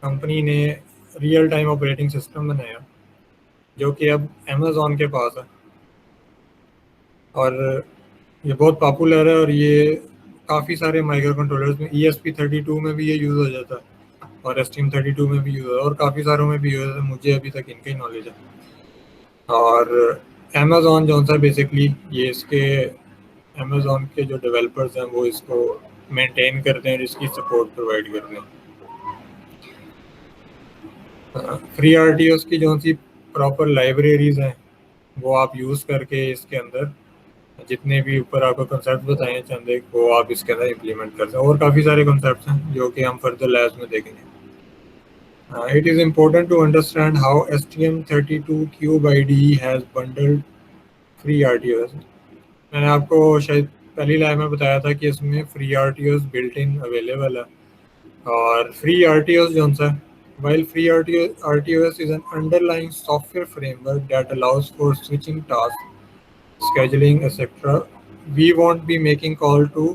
कंपनी ने रियल टाइम ऑपरेटिंग सिस्टम बनाया जो कि अब अमेज़ॉन के पास है और ये बहुत पॉपुलर है, और ये काफ़ी सारे माइक्रो कंट्रोलर्स में ESP32 में भी ये यूज़ हो जाता है और STM32 में भी यूज़ होता है और काफ़ी सारों में भी यूज़ होता है। मुझे अभी तक इनका ही नॉलेज है। और अमेज़ॉन जो सा बेसिकली ये इसके अमेज़ॉन के जो डेवलपर्स हैं वो इसको मेंटेन करते हैं और इसकी सपोर्ट प्रोवाइड करते हैं। फ्री RTOs की जो सी प्रॉपर लाइब्रेरीज हैं वो आप यूज़ करके इसके अंदर जितने भी ऊपर आपको कॉन्सेप्ट बताए हैं चंदे, वो आप इसके अंदर इम्प्लीमेंट कर सकते हैं। और काफ़ी सारे कॉन्सेप्ट्स हैं जो कि हम फर्दर लैब्स में देखेंगे। It is important to understand how STM32Cube IDE has bundled free RTOs। मैंने आपको शायद पहली लाइन में बताया था कि इसमें free RTOs built in available है। और फ्री RTOs जो सा, while free RTOs is an underlying software framework that allows for switching tasks, scheduling, etc., we won't be making call to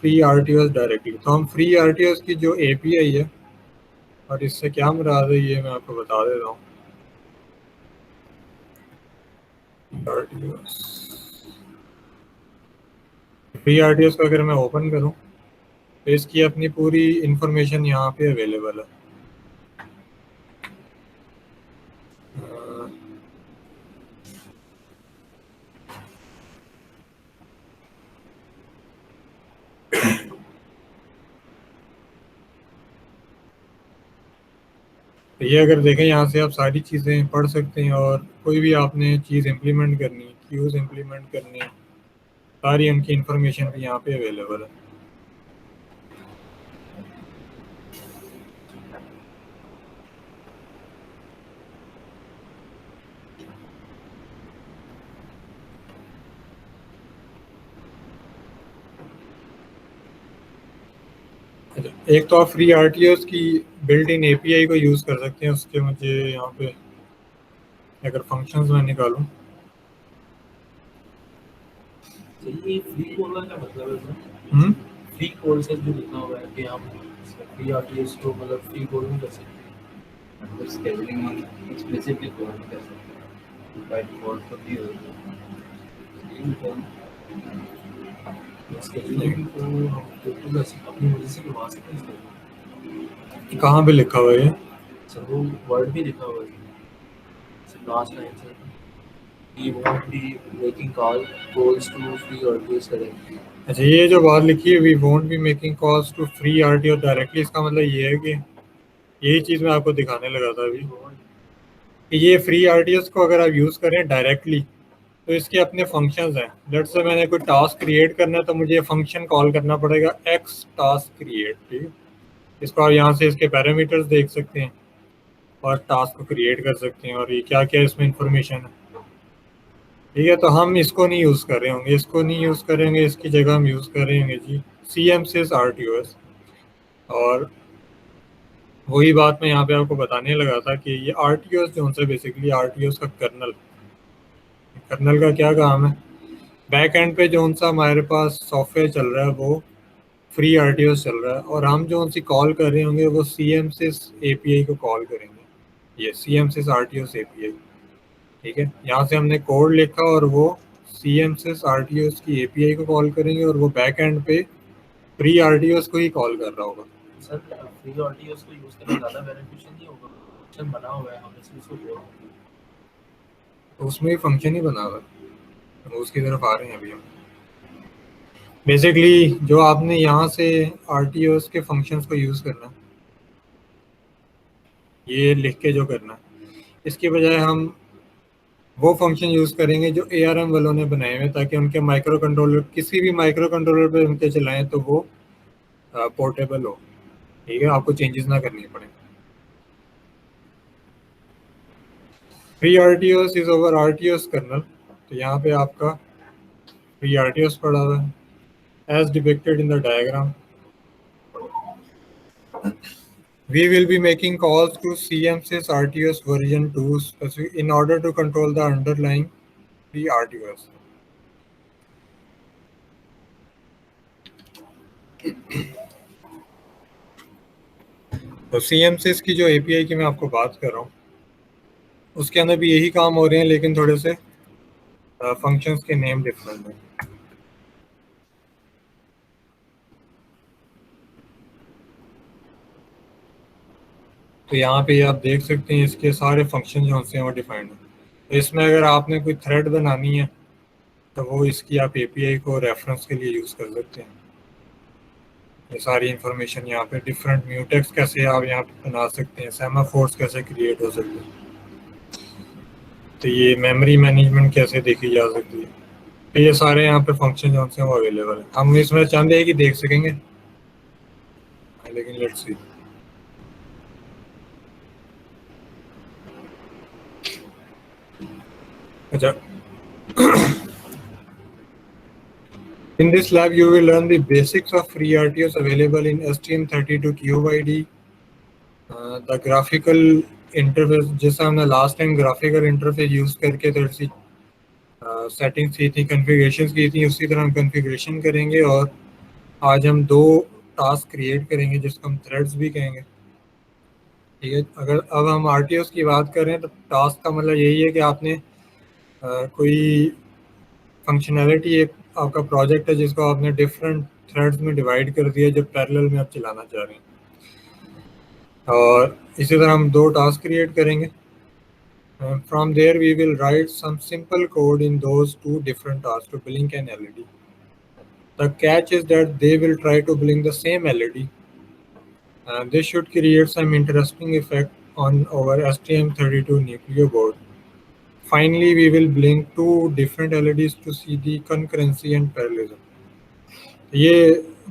free RTOS directly. तो हम free आरटीओएस की जो API है, और इससे क्या मुराद है ये मैं आपको बता देता हूँ। फ्री आरटीओएस को अगर मैं ओपन करूँ तो इसकी अपनी पूरी इंफॉर्मेशन यहाँ पे अवेलेबल है। तो ये अगर देखें यहाँ से आप सारी चीज़ें पढ़ सकते हैं, और कोई भी आपने चीज़ इम्प्लीमेंट करनी, क्यूज़ इम्प्लीमेंट करनी, सारी उनकी इंफॉर्मेशन भी यहाँ पे अवेलेबल है। एक तो आप फ्री आरटीओएस की बिल्ट इन एपीआई को यूज़ कर सकते हैं। उसके मुझे यहाँ पे अगर फंक्शंस में निकालूं, ये फ्री बोलना क्या मतलब है सर? फ्री कोड से जो लिखा हुआ है कि हम फ्री आरटीएस को मतलब फ्री कोड नहीं कर सकते, मतलब स्केड्यूलिंग हम एक्सप्लिसिटली कोड नहीं कर सकते, बाय डिफॉल्ट तो फ्री होगा। स्केड्यूलिंग को हम टोटल अपनी मर्जी से करवा सकते हैं। कहाँ पे लिखा हुआ है? सर वो वर्ड भी लिखा हुआ है सर, लास्ट लाइन से we won't be making calls to free RTOs directly। अच्छा, ये जो बात लिखी है we won't be making calls to free RTO directly, इसका मतलब ये है कि यही चीज़ मैं आपको दिखाने लगा था अभी कि ये फ्री आरटीओस को अगर आप यूज़ करें डायरेक्टली तो इसके अपने फंक्शंस हैं। लेट्स से मैंने कोई टास्क क्रिएट करना है तो मुझे फंक्शन कॉल करना पड़ेगा एक्स टास्क क्रिएट, ठीक है। इसको आप यहाँ से इसके पैरामीटर्स देख सकते हैं और टास्क को क्रिएट कर सकते हैं, और ये क्या क्या इसमें इंफॉर्मेशन है, ठीक है। तो हम इसको नहीं यूज़ कर रहे होंगे, इसको नहीं यूज़ करेंगे, इसकी जगह हम यूज़ कर रहे होंगे जी CMSIS RTOS। और वही बात मैं यहाँ पे आपको बताने लगा था कि ये RTOS जो है बेसिकली RTOS का कर्नल का क्या काम है, बैक एंड पे जो सा हमारे पास सॉफ्टवेयर चल रहा है वो फ्री RTOS चल रहा है, और हम जो उनसे कॉल कर रहे होंगे वो CMSIS API को कॉल करेंगे, ये CMSIS RTOS API, ठीक है। यहाँ से हमने कोड लिखा और वो CMSIS RTOS की API को कॉल करेंगे, और वो बैक एंड पे फ्री RTOS को ही कॉल कर रहा होगा। सर फ्री आरटीओस को यूज करना ज़्यादा बेनिफिशियल नहीं होगा? फंक्शन बना हुआ है, हम इसको बोल तो उसमें फंक्शन ही बना हुआ है, तो उसकी तरफ आ रहे हैं अभी हम। बेसिकली जो आपने यहाँ से RTOS के फंक्शंस को यूज़ करना, ये लिख के जो करना, इसके बजाय हम वो फंक्शन यूज़ करेंगे जो ARM वालों ने बनाए हुए, ताकि उनके माइक्रो कंट्रोलर किसी भी माइक्रो कंट्रोलर पे उनके चलाएं तो वो पोर्टेबल हो, ठीक है, आपको चेंजेस ना करनी पड़े। Free RTOS is over RTOS kernel, तो यहाँ पे आपका फ्री RTOS पड़ा हुआ है as depicted in the diagram. We will be making calls to CMSIS RTOS version 2 in order to control the underlying free RTOS। तो CMSIS की जो API की मैं आपको बात कर रहा हूँ उसके अंदर भी यही काम हो रहे हैं, लेकिन थोड़े से फंक्शंस के नेम डिफरेंट हैं। तो यहाँ पे आप देख सकते हैं इसके सारे फंक्शन जो हैं वो डिफाइंड हैं। तो इसमें अगर आपने कोई थ्रेड बनानी है तो वो इसकी आप API को रेफरेंस के लिए यूज़ कर सकते हैं। ये सारी इंफॉर्मेशन यहाँ पे डिफरेंट म्यूटेक्स कैसे आप यहाँ पे बना सकते हैं, सेमाफोर्स कैसे क्रिएट हो सकते हैं, तो ये मेमोरी मैनेजमेंट कैसे देखी जा सकती है, तो ये सारे यहाँ पे फंक्शन जो हैं वो अवेलेबल है। हम इसमें चाहते हैं कि देख सकेंगे, लेकिन लेट्स सी। अच्छा, in this lab you will learn the basics of free RTOS available in STM32Cube, the graphical interface, जैसा हमने last time graphical interface use करके थोड़ी सी सेटिंग्स की थी, कॉन्फ़िगरेशंस की थी, उसी तरह हम कॉन्फ़िगरेशन करेंगे और आज हम 2 टास्क क्रिएट करेंगे जिसको हम थ्रेड्स भी कहेंगे, ठीक है। अगर अब हम RTOs की बात करें तो टास्क का मतलब यही है कि आपने कोई फंक्शनैलिटी, एक आपका प्रोजेक्ट है जिसको आपने डिफरेंट थ्रेड्स में डिवाइड कर दिया जो पैरेलल में आप चलाना चाह रहे हैं, और इसी तरह हम 2 टास्क क्रिएट करेंगे। From there we will write some simple code in those 2 different tasks to blink an LED. The catch is that they will try to blink the same LED. This should create some interesting effect on our STM32 Nucleo board. Finally, we will blink 2 different LEDs to see the concurrency and parallelism. ये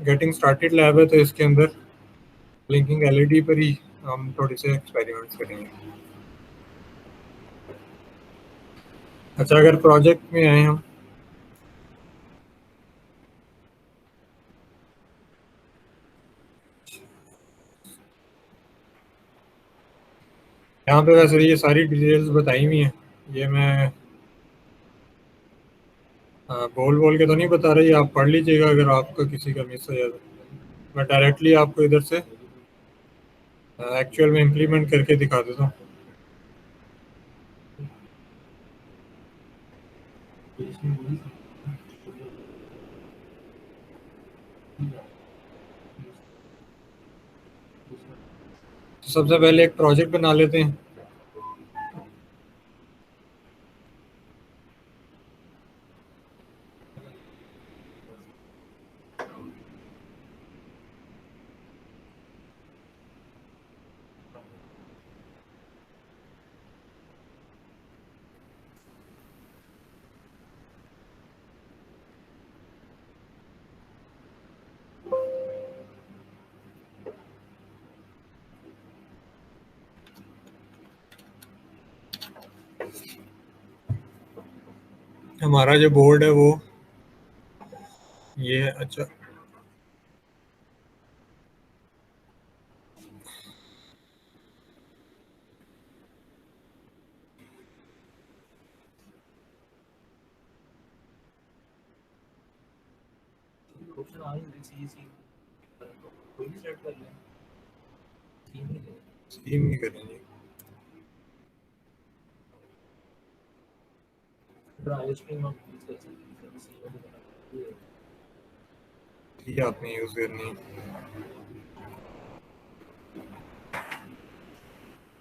getting started lab है, तो इसके अंदर blinking LED पर ही हम थोड़े से experiments करेंगे। अच्छा, अगर प्रोजेक्ट में आए हम, यहाँ पे वैसे ये सारी डिटेल्स बताई हुई हैं, ये मैं बोल बोल के तो नहीं बता रही, आप पढ़ लीजिएगा अगर आपका किसी का मिस हो जाए तो। मैं डायरेक्टली आपको इधर से एक्चुअल में इम्प्लीमेंट करके दिखा देता हूँ। तो सबसे पहले एक प्रोजेक्ट बना लेते हैं। हमारा जो बोर्ड है वो ये है। अच्छा, क्वेश्चन आ रही है सी कोई भी सेट कर लें, स्कीम नहीं करेंगे। ये आपने यूज करनी है,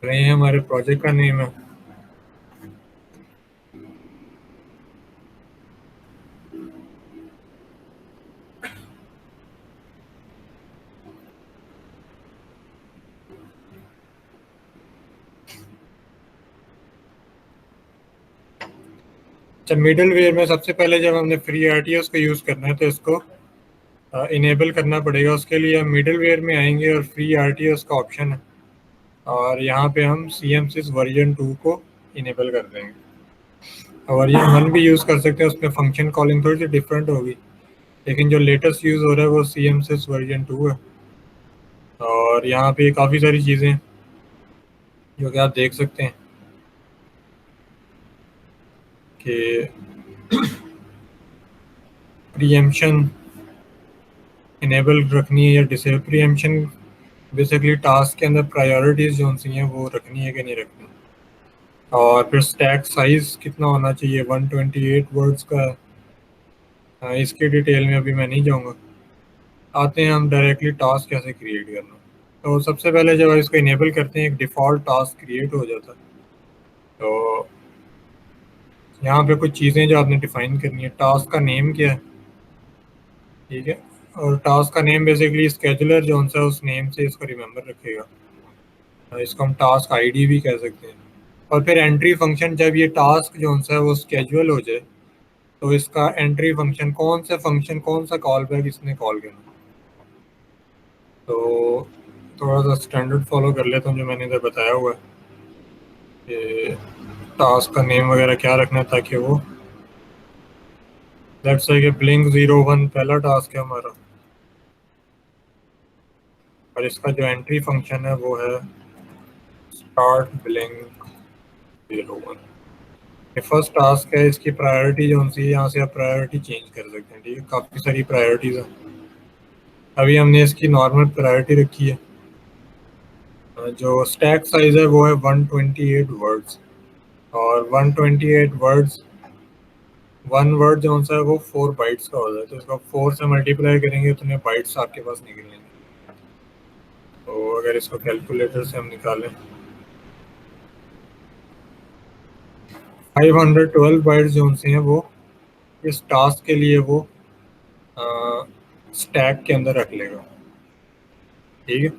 ये हमारे प्रोजेक्ट का नेम है। अच्छा, मिडल वेयर में सबसे पहले जब हमने फ्री RTOs को यूज़ करना है तो इसको इनेबल करना पड़ेगा। उसके लिए हम मिडल वेयर में आएंगे और फ्री RTOs का ऑप्शन है, और यहाँ पे हम CM6 वर्जन 2 को इनेबल कर देंगे। वर्जन 1 भी यूज़ कर सकते हैं, उसमें फंक्शन कॉलिंग थोड़ी सी डिफरेंट होगी, लेकिन जो लेटेस्ट यूज़ हो रहा है वो CM6 वर्जन 2 है। और यहाँ पे काफ़ी सारी चीज़ें जो कि आप देख सकते हैं कि प्रीएम्पशन इनेबल रखनी है या डिसेबल। प्रीएम्पशन बेसिकली टास्क के अंदर प्रायोरिटीज़ जो सी हैं वो रखनी है कि नहीं रखनी, और फिर स्टैक साइज़ कितना होना चाहिए, 128 वर्ड्स का है। इसकी डिटेल में अभी मैं नहीं जाऊँगा। आते हैं हम डायरेक्टली टास्क कैसे क्रिएट करना। तो सबसे पहले जब इसको इनेबल करते हैं एक डिफ़ॉल्ट टास्क क्रिएट हो जाता है। तो यहाँ पे कुछ चीज़ें जो आपने डिफ़ाइन करनी है, टास्क का नेम क्या है, ठीक है, और टास्क का नेम बेसिकली स्केजुलर जो सा उस नेम से इसको रिमेंबर रखेगा। इसको हम टास्क आईडी भी कह सकते हैं। और फिर एंट्री फंक्शन, जब ये टास्क जो सा है वो स्केजुअल हो जाए तो इसका एंट्री फंक्शन कौन सा कॉल बैक इसने कॉल करना। तो थोड़ा सा स्टैंडर्ड फॉलो कर लेता हूँ जो मैंने इधर बताया हुआ है कि टास्क का नेम वगैरह क्या रखना है, ताकि वो लेट्स से कि ब्लिंक 01 पहला टास्क है हमारा, और इसका जो एंट्री फंक्शन है वो है स्टार्ट ब्लिंक 01। ये फर्स्ट टास्क है, इसकी प्रायोरिटी जो सी है यहाँ से आप प्रायोरिटी चेंज कर सकते हैं, ठीक है। काफ़ी सारी प्रायोरिटीज़ हैं, अभी हमने इसकी नॉर्मल प्रायोरिटी रखी है। जो स्टैक साइज है वो है 128 वर्ड्स, और 128 वर्ड्स, वन वर्ड जो सा है वो 4 बाइट्स का होता है, तो इसको 4 से मल्टीप्लाई करेंगे तो उतने बाइट्स आपके पास निकलेंगे। तो अगर इसको कैलकुलेटर से हम निकालें 512 बाइट्स जो से हैं वो इस टास्क के लिए वो स्टैक के अंदर रख लेगा। ठीक है,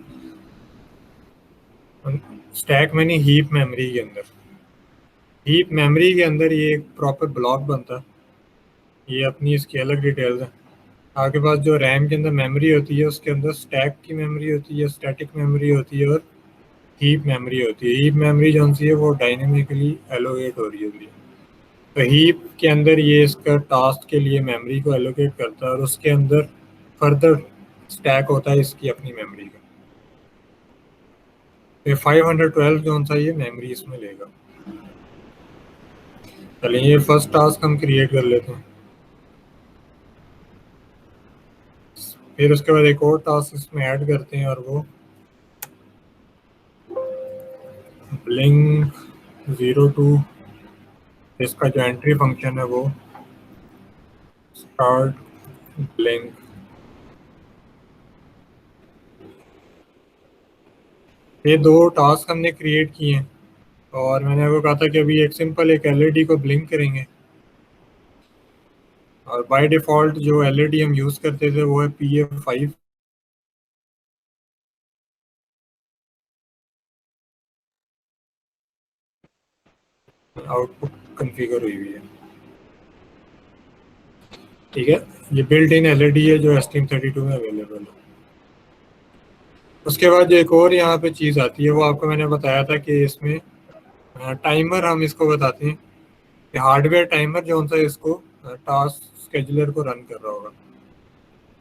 स्टैक में नहीं, हीप मेमोरी के अंदर। हीप मेमोरी के अंदर ये एक प्रॉपर ब्लॉक बनता है, ये अपनी इसकी अलग डिटेल्स है। आपके पास जो रैम के अंदर मेमोरी होती है उसके अंदर स्टैक की मेमोरी होती है, स्टैटिक मेमोरी होती है और हीप मेमोरी होती है। हीप मेमोरी जो सी है वो डायनेमिकली एलोकेट हो रही होती है। तो हीप के अंदर ये इसका टास्क के लिए मेमोरी को एलोकेट करता है और उसके अंदर फर्दर स्टैक होता है इसकी अपनी मेमोरी का। तो 512 जो सा ये मेमोरी इसमें लेगा। चलिए ये फर्स्ट टास्क हम क्रिएट कर लेते हैं, फिर उसके बाद एक और टास्क इसमें ऐड करते हैं और वो ब्लिंक 02, इसका जो एंट्री फंक्शन है वो स्टार्ट ब्लिंक। ये दो टास्क हमने क्रिएट किए हैं और मैंने आपको कहा था कि अभी एक सिंपल एक एलईडी को ब्लिंक करेंगे, और बाय डिफ़ॉल्ट जो एलईडी हम यूज़ करते थे वो है PF5। आउटपुट कॉन्फ़िगर हुई हुई है। ठीक है, ये बिल्ट इन एलईडी है जो STM32 में अवेलेबल है। उसके बाद जो एक और यहाँ पे चीज़ आती है वो आपको मैंने बताया था कि इसमें टाइमर हम इसको बताते हैं कि हार्डवेयर टाइमर जो सा इसको टास्क स्केजुलर को रन कर रहा होगा।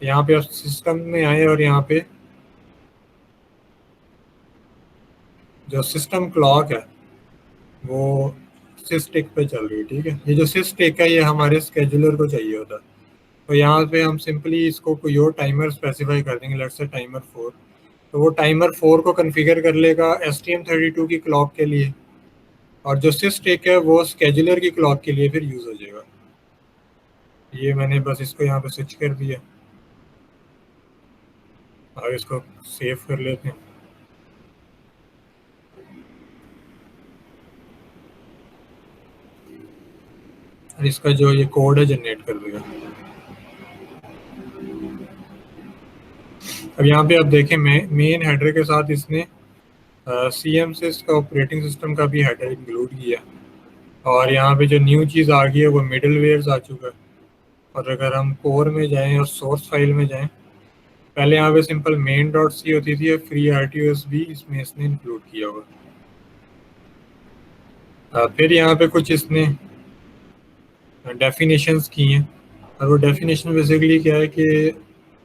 यहाँ पे आप सिस्टम में आए और यहाँ पे जो सिस्टम क्लॉक है वो सिस्टिक पे चल रही है। ठीक है, ये जो सिस्टिक है ये हमारे स्केजुलर को चाहिए होता है। तो यहाँ पे हम सिंपली इसको कोई और टाइमर स्पेसिफाई कर देंगे, लेट्स से टाइमर 4। तो वो टाइमर 4 को कॉन्फ़िगर कर लेगा STM32 की क्लॉक के लिए, और जो सिस्टिक है वो स्केजुलर की क्लॉक के लिए फिर यूज़ हो जाएगा। ये मैंने बस इसको यहाँ पे स्विच कर दिया। अब इसको सेव कर लेते हैं। और इसका जो ये कोड है जनरेट कर देगा। अब यहाँ पे आप देखें मेन हेडर के साथ इसने CMSIS का ऑपरेटिंग सिस्टम का भी हेडर इंक्लूड किया, और यहाँ पे जो न्यू चीज़ आ गई है वो मिडल वेयर्स आ चुका है। और अगर हम कोर में जाएं और सोर्स फाइल में जाएं, पहले यहाँ पे सिंपल main.c होती थी, फ्री RTOS भी इसमें इसने इंक्लूड किया हुआ। फिर यहाँ पे कुछ इसने डेफिनेशंस की हैं, और वो डेफिनेशन बेसिकली क्या है कि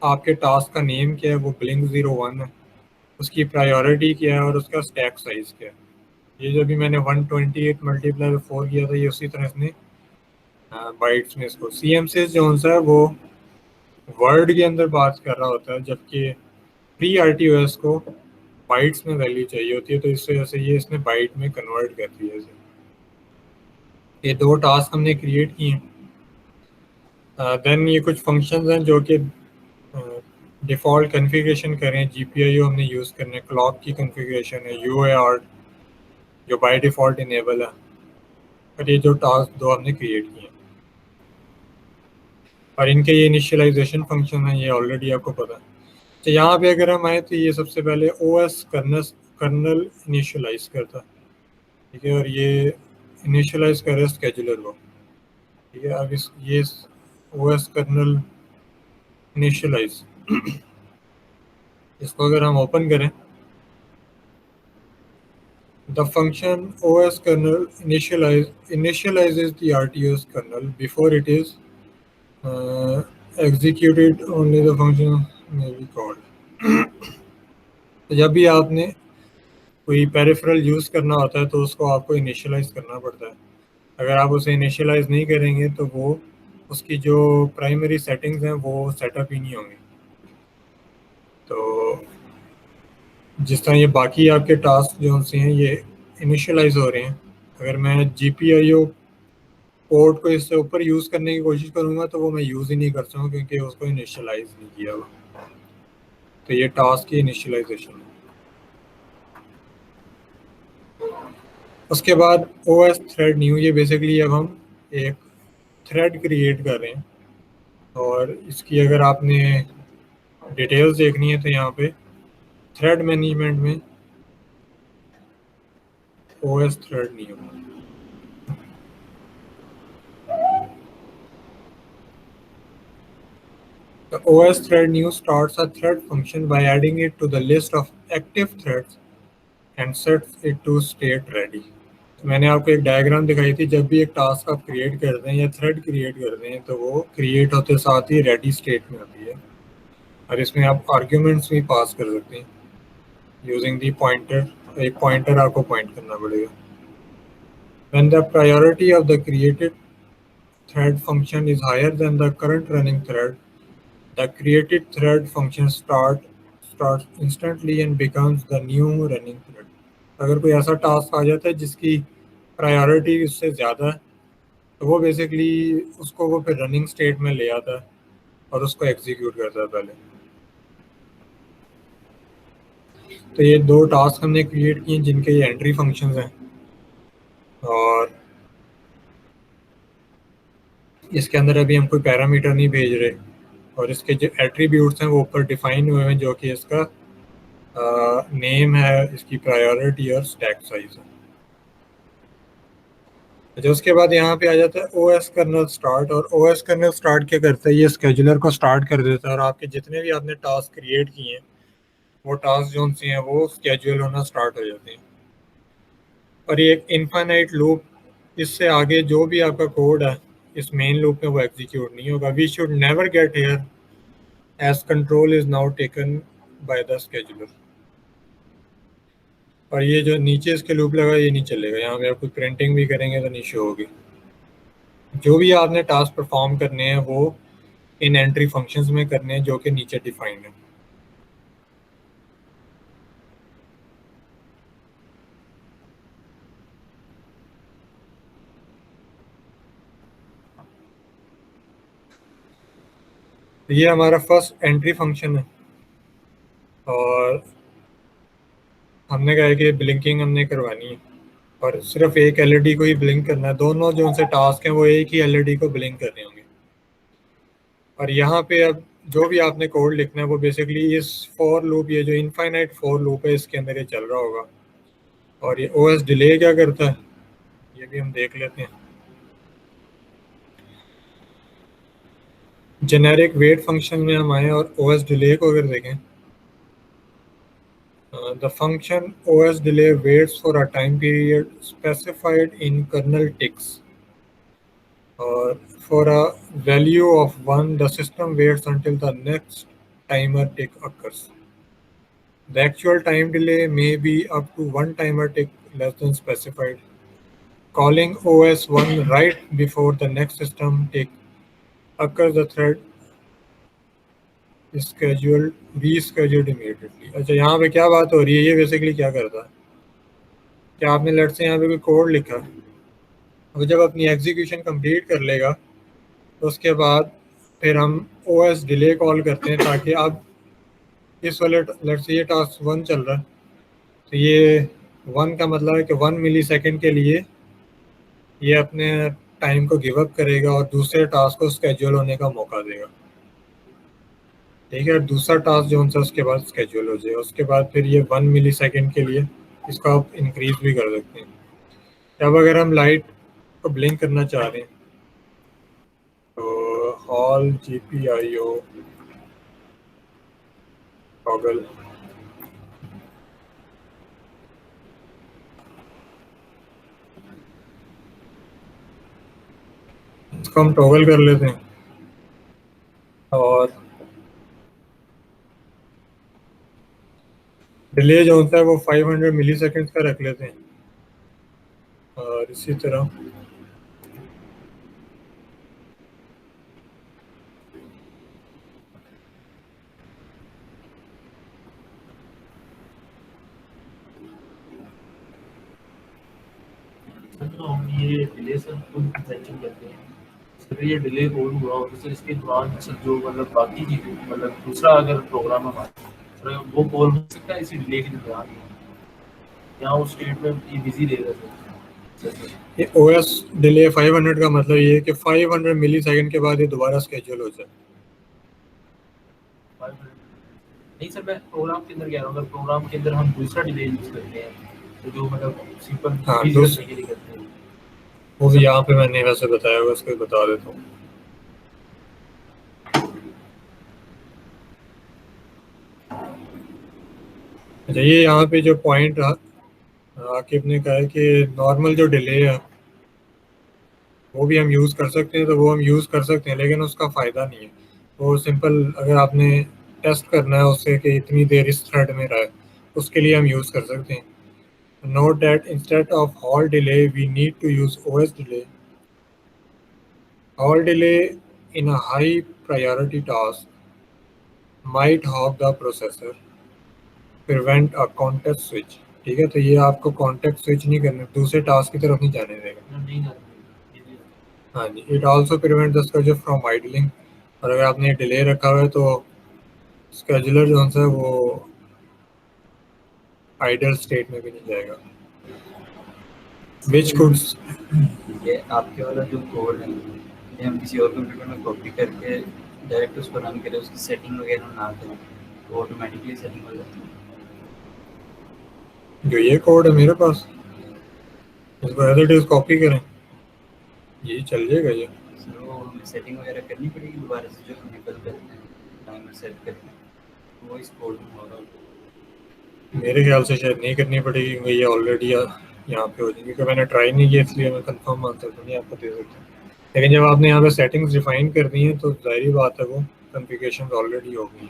आपके टास्क का नेम क्या है, वो ब्लिंक 01 है, उसकी प्रायोरिटी क्या है और उसका स्टैक साइज क्या है। ये जो भी मैंने 128 मल्टीप्लाई 4 किया था ये उसी तरह इसने बाइट्स में इसको CMSIS जो सा है वो वर्ड के अंदर बात कर रहा होता है, जबकि प्री RTOS को बाइट्स में वैल्यू चाहिए होती है, तो इस वजह से ये इसने बाइट में कन्वर्ट कर दिया है। ये दो टास्क हमने क्रिएट किए हैं। देन ये कुछ फंक्शंस हैं जो कि डिफ़ॉल्ट कॉन्फ़िगरेशन करें, GPIO हमने यूज़ करने, क्लॉक की कॉन्फ़िगरेशन है, UART जो बाय डिफ़ॉल्ट इनेबल है। और ये जो टास्क दो हमने क्रिएट किए हैं और इनके ये इनिशियलाइजेशन फंक्शन है, ये ऑलरेडी आपको पता है। तो यहाँ पे अगर हम आए तो ये सबसे पहले OS कर्नल इनिशियलाइज करता है। ठीक है, और ये इनिशियलाइज कर रहा है स्केजुलर को। ठीक है, अब ये OS कर्नल इनिशियलाइज इसको अगर हम ओपन करें, the function OS kernel initializes the RTOS kernel before it is executed, only the function may be called। तो जब भी आपने कोई पेरिफेरल यूज़ करना होता है तो उसको आपको इनिशियलाइज करना पड़ता है। अगर आप उसे इनिशियलाइज नहीं करेंगे तो वो उसकी जो प्राइमरी सेटिंग्स हैं वो सेटअप ही नहीं होंगी। तो जिस तरह ये बाकी आपके टास्क जो से हैं ये इनिशियलाइज हो रहे हैं, अगर मैं GPIO पोर्ट को इससे ऊपर यूज़ करने की कोशिश करूँगा तो वो मैं यूज़ ही नहीं कर सकूँ क्योंकि उसको इनिशियलाइज नहीं किया हुआ। तो ये टास्क की इनिशियलाइजेशन है। उसके बाद OS थ्रेड न्यू, ये बेसिकली अब हम एक थ्रेड क्रिएट कर रहे हैं और इसकी अगर आपने डिटेल्स देखनी है तो यहाँ पे थ्रेड मैनेजमेंट में OS thread new. The OS thread new starts a thread function by adding it to the list of active threads and sets it to state ready. तो मैंने आपको एक डायग्राम दिखाई थी, जब भी एक टास्क आप क्रिएट करते हैं या थ्रेड क्रिएट करते हैं तो वो क्रिएट होते साथ ही रेडी स्टेट में होती है और इसमें आप आर्ग्यूमेंट्स भी पास कर सकते हैं यूजिंग दी पॉइंटर। एक पॉइंटर आपको पॉइंट करना पड़ेगा। When the priority of the created thread function is higher than the current running thread, the created thread function starts instantly and becomes the new running thread. अगर कोई ऐसा task आ जाता है जिसकी प्रायोरिटी उससे ज़्यादा है तो वो बेसिकली उसको वो फिर रनिंग स्टेट में ले आता है और उसको एग्जीक्यूट करता है पहले। तो ये दो टास्क हमने क्रिएट किए जिनके ये एंट्री फंक्शंस हैं और इसके अंदर अभी हम कोई पैरामीटर नहीं भेज रहे और इसके जो एट्रीब्यूट्स हैं वो ऊपर डिफाइन हुए हैं जो कि इसका नेम है, इसकी प्रायोरिटी और स्टैक साइज है। जो उसके बाद यहाँ पे आ जाता है OS कर्नल स्टार्ट, और OS कर्नल स्टार्ट क्या करता है, ये स्केजुलर को स्टार्ट कर देता है और आपके जितने भी आपने टास्क क्रिएट किए हैं वो टास्क जो से हैं वो स्केजुअल होना स्टार्ट हो जाते हैं। और ये एक इनफाइनाइट लूप, इससे आगे जो भी आपका कोड है इस मेन लूप में वो एग्जीक्यूट नहीं होगा। We should never get here as control is now taken by the scheduler. और ये जो नीचे इसके लूप लगा ये नहीं चलेगा, यहाँ पे आप कोई प्रिंटिंग भी करेंगे तो नहीं शो होगी। जो भी आपने टास्क परफॉर्म करने हैं वो इन एंट्री फंक्शंस में करने हैं जो कि नीचे डिफाइंड है। ये हमारा फर्स्ट एंट्री फंक्शन है और हमने कहा है कि ब्लिंकिंग हमने करवानी है और सिर्फ एक LED को ही ब्लिंक करना है। दोनों जो उनसे टास्क हैं वो एक ही LED को ब्लिंक कर रहे होंगे। और यहाँ पे अब जो भी आपने कोड लिखना है वो बेसिकली इस फॉर लूप, ये जो इनफाइनाइट फॉर लूप है इसके अंदर ये चल रहा होगा। और ये OS डिले क्या करता है ये भी हम देख लेते हैं। जेनेरिक वेट फंक्शन में हम आए और OS डिले को अगर देखें, the function OS delay waits for a time period specified in kernel ticks, or for a value of 1 the system waits until the next timer tick occurs. The actual time delay may be up to 1 timer tick less than specified. Calling OS1 right before the next system tick occurs, the thread is rescheduled immediately. अच्छा, यहाँ पे क्या बात हो रही है, ये basically क्या करता है कि आपने लेट से यहाँ पे कोई कोड लिखा, अब जब अपनी एग्जीक्यूशन कंप्लीट कर लेगा तो उसके बाद फिर हम OS डिले कॉल करते हैं ताकि अब इस वाले लेट से ये टास्क 1 चल रहा है तो ये 1 का मतलब है कि 1 मिलीसेकंड के लिए ये अपने टाइम को गिव अप करेगा और दूसरे टास्क को स्केड्यूल होने का मौका देगा। ठीक है, दूसरा टास्क जो है उसके बाद स्केड्यूल हो जाएगा, उसके बाद फिर ये 1 मिलीसेकंड के लिए इसको आप इंक्रीज भी कर सकते हैं। अब अगर हम लाइट को ब्लिंक करना चाह रहे हैं तो हॉल GPIO टॉगल, इसको हम टॉगल कर लेते हैं और डिले जो होता है वो 500 मिलीसेकंड का रख लेते हैं। और इसी तरह तो हम ये डिले सर खुद मेंशन करते हैं सर, ये डिले कोड हुआ और सर इसके दौरान सर जो मतलब बाकी चीज़ें मतलब दूसरा अगर प्रोग्राम हमारा सर वो कॉल हो सकता है इसी डिले के दौरान, या उस स्टेट में ये बिजी रहेगा सर। ये OS डिले 500 का मतलब ये है कि 500 मिली सेकेंड के बाद ये दोबारा स्केड्यूल हो जाए। नहीं सर, मैं प्रोग्राम के अंदर कह रहा हूँ, अगर प्रोग्राम के अंदर हम दूसरा डिले यूज करते हैं तो जो मतलब सिंपल हाँ, करने के लिए करते हैं वो भी यहाँ पे मैंने वैसे बताया हुआ, उसको बता देता हूँ। अच्छा, ये यहाँ पे जो पॉइंट आकिब ने कहा है कि नॉर्मल जो डिले है वो भी हम यूज़ कर सकते हैं, तो वो हम यूज़ कर सकते हैं, लेकिन उसका फ़ायदा नहीं है। वो सिंपल अगर आपने टेस्ट करना है उससे कि इतनी देर इस थ्रेड में रहा है, उसके लिए हम यूज़ कर सकते हैं। Note that instead of all delay, we need to use OS delay. All delay in a high priority task might hog the processor, prevent a context switch. ठीक है, तो ये आपको कॉन्टेक्ट स्विच नहीं करना, दूसरे टास्क की तरफ नहीं जाने देगा। हाँ जी, it also prevent the scheduler from idling. और अगर आपने डिले रखा हुआ है तो स्केड्यूलर जो है वो आइडल स्टेट में भी नहीं जाएगा। विच कुड ये आपके वाला जो कोड है ये हम किसी और कंप्यूटर में कॉपी करके डायरेक्ट उसको रन करें, उसकी सेटिंग वगैरह ना करें तो ऑटोमेटिकली सेटिंग हो जाती है। जो ये कोड है मेरे पास, इसको एज इट इज कॉपी करें, ये चल जाएगा। ये सर वो हमें सेटिंग वगैरह करनी पड़ेगी दोबारा से, जो हम निकल करते हैं टाइमर सेट करते हैं वो इस कोड में होगा। मेरे ख्याल से शायद नहीं करनी पड़ेगी, क्योंकि ये ऑलरेडी यहाँ पे हो जाएगी, क्योंकि मैंने ट्राई नहीं किया, इसलिए मैं कंफर्म आंसर तो नहीं आपको दे सकता। लेकिन जब आपने यहाँ पे सेटिंग्स डिफाइन कर दी हैं तो जाहिर बात है वो कॉन्फ़िगरेशन ऑलरेडी हो गई।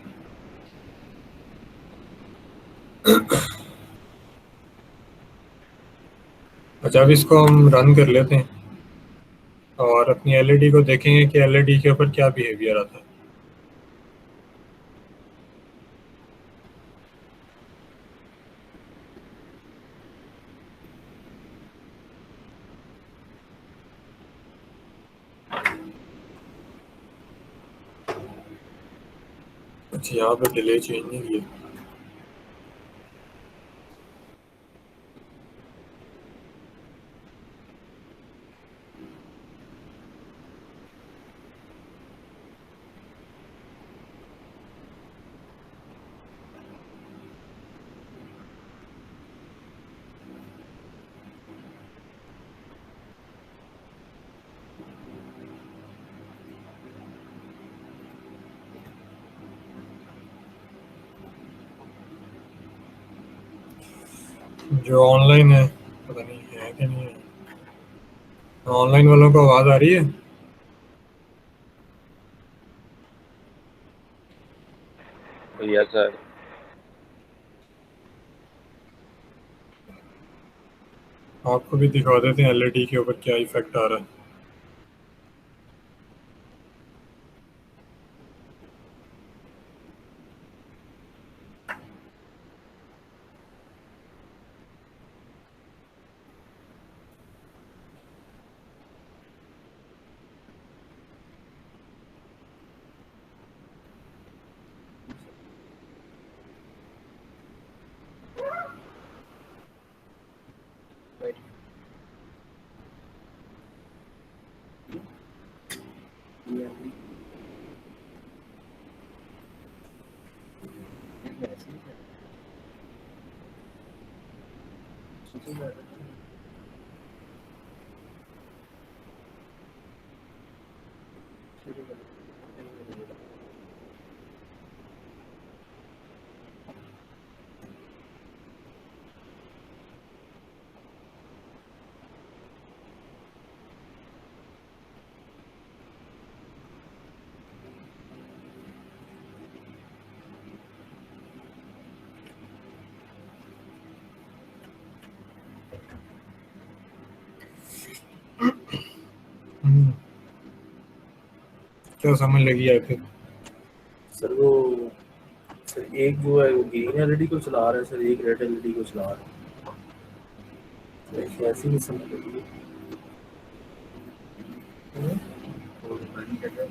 अच्छा, अब इसको हम रन कर लेते हैं और अपनी एलईडी को देखेंगे कि एलईडी के ऊपर क्या बिहेवियर आता है। अच्छा, यहाँ पे डिले चेंज नहीं किया। जो ऑनलाइन है पता नहीं है कि नहीं है, ऑनलाइन वालों को आवाज़ आ रही है? Yes sir. आपको भी दिखा देते हैं एलईडी के ऊपर क्या इफेक्ट आ रहा है। क्या समझ लगी आखिर? सर वो सर एक जो है वो ग्रीन एलईडी को चला रहा है सर, एक रेड एलईडी को चला रहा है। ऐसे ही समझ लीजिए और बंद कर दो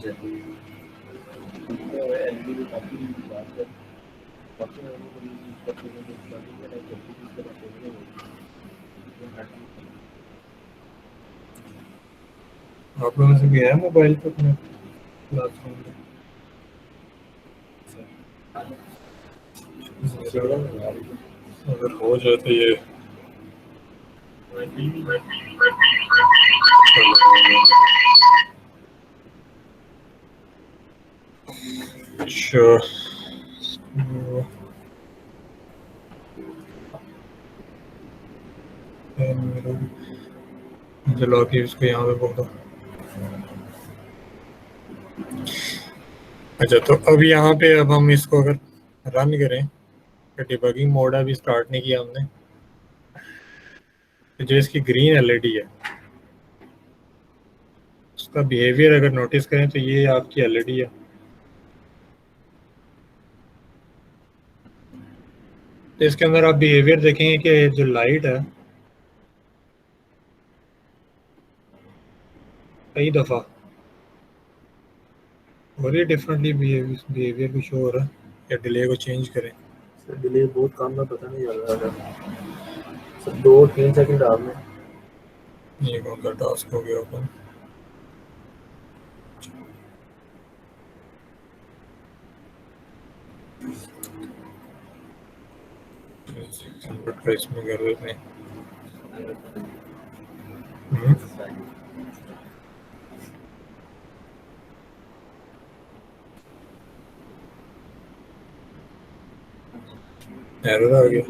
जाती एलईडी में काफ़ी बात है काफ़ी आप लोगों से गया है मोबाइल पे अपने क्लासरूम में? अगर हो जाए तो ये Sure. चलो अभी इसको यहाँ पे बोलो। अच्छा तो अब यहाँ पे अब हम इसको अगर रन करें तो डिबगिंग मोड अभी स्टार्ट नहीं किया हमने, तो जो इसकी ग्रीन एलईडी है उसका बिहेवियर अगर नोटिस करें तो ये आपकी एलईडी है। तो इसके अंदर आप बिहेवियर देखेंगे कि जो लाइट है कई दफ़ा और ये डिफरेंटली बिहेवियर भी शो हो रहा है, या डिले को चेंज करें। सर डिले बहुत काम में पता नहीं चल रहा था सर 2-3 सेकंड आपने ये कौन सा टास्क हो गया ओपन? इसमें कर देते हैं। एरर आ गया।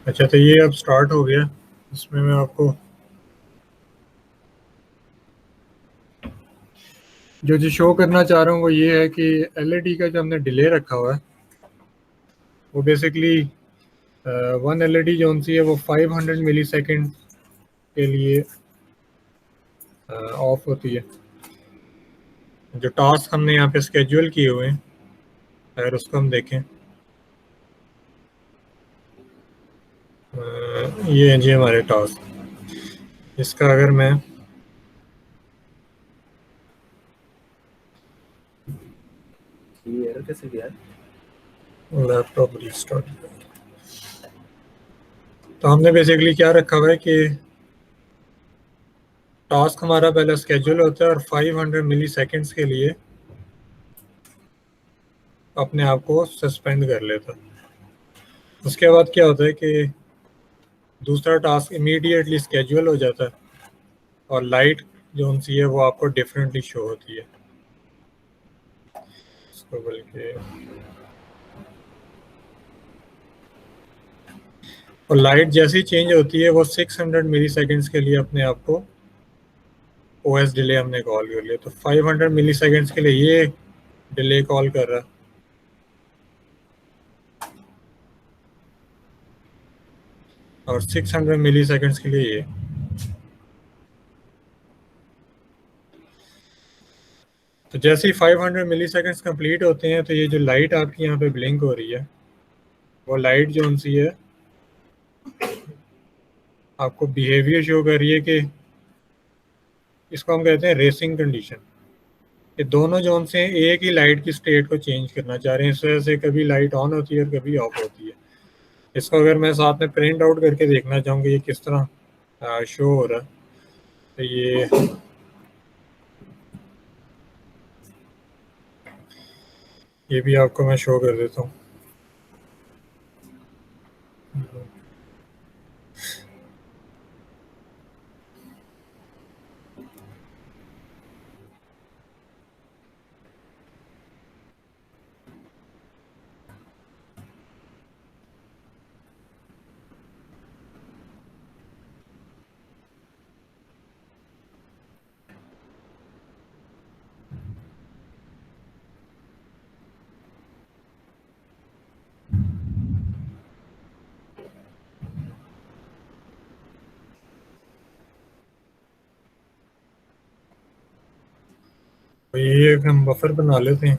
अच्छा तो ये अब स्टार्ट हो गया। इसमें मैं आपको जो शो करना चाह रहा हूँ वो ये है कि एलईडी का जो हमने डिले रखा हुआ है वो बेसिकली वन एलईडी जो सी है वो 500 मिली सेकेंड के लिए ऑफ होती है। जो टास्क हमने यहाँ पे स्केड्यूल किए हुए हैं अगर उसको हम देखें, ये हैं जी हमारे टास्क। इसका अगर मैं ये एरर कैसे गया लैपटॉप रिस्टार्ट, तो हमने बेसिकली क्या रखा हुआ है कि टास्क हमारा पहले स्केड्यूल होता है और 500 मिली सेकेंड्स के लिए अपने आप को सस्पेंड कर लेता है। उसके बाद क्या होता है कि दूसरा टास्क इमीडिएटली स्केड्यूल हो जाता है और लाइट जो सी है वो आपको डिफरेंटली शो होती है। इसको बल्कि और लाइट जैसी चेंज होती है वो 600 मिली सेकेंड्स के लिए अपने आप को ओएस डिले हमने कॉल कर लिया, तो 500 मिली सेकेंड्स के लिए ये डिले कॉल कर रहा है और 600 मिली सेकेंड्स के लिए ये। तो जैसे ही 500 मिली सेकेंड्स कम्प्लीट होते हैं तो ये जो लाइट आपकी यहाँ पे ब्लिंक हो रही है वो लाइट जो सी है आपको बिहेवियर शो कर रही है कि इसको हम कहते हैं रेसिंग कंडीशन। ये दोनों जोन से एक ही लाइट की स्टेट को चेंज करना चाह रहे हैं, इस वजह से कभी लाइट ऑन होती है और कभी ऑफ होती है। इसको अगर मैं साथ में प्रिंट आउट करके देखना चाहूँगा ये किस तरह शो हो रहा है, तो ये भी आपको मैं शो कर देता हूँ। तो ये एक हम बफर बना लेते हैं।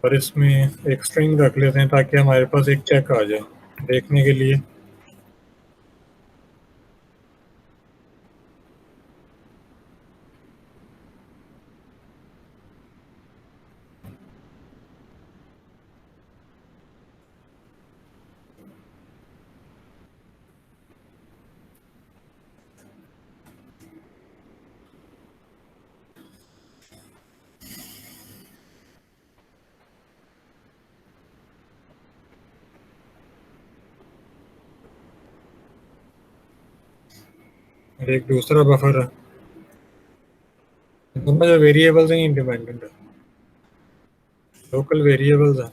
और इसमें एक स्ट्रिंग रख लेते हैं ताकि हमारे पास एक चेक आ जाए देखने के लिए। और एक दूसरा बफर है, दोनों जो वेरिएबल्स हैं इंडिपेंडेंट है, लोकल वेरिएबल्स हैं।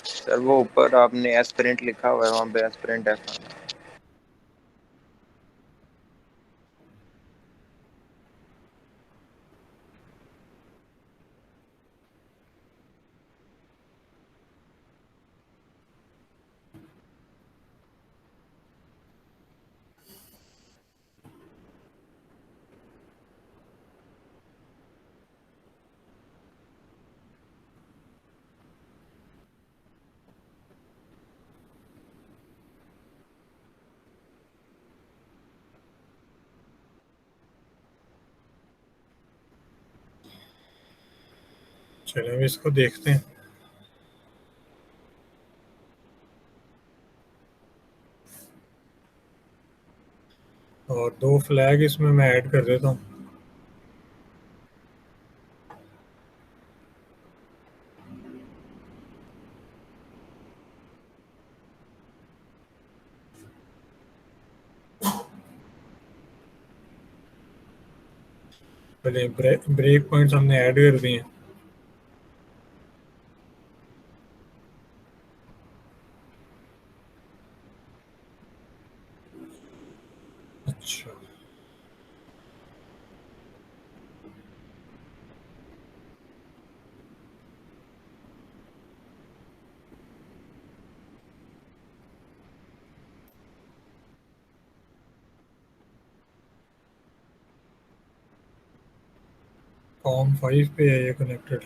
सर वो ऊपर आपने एस्पिरेंट लिखा हुआ है, वहाँ पे एस्पिरेंट है। चलिए अब इसको देखते हैं। और दो फ्लैग इसमें मैं ऐड कर देता हूँ। चलिए ब्रेक पॉइंट्स हमने ऐड कर दिए हैं। अच्छा, COM5 पे है ये कनेक्टेड।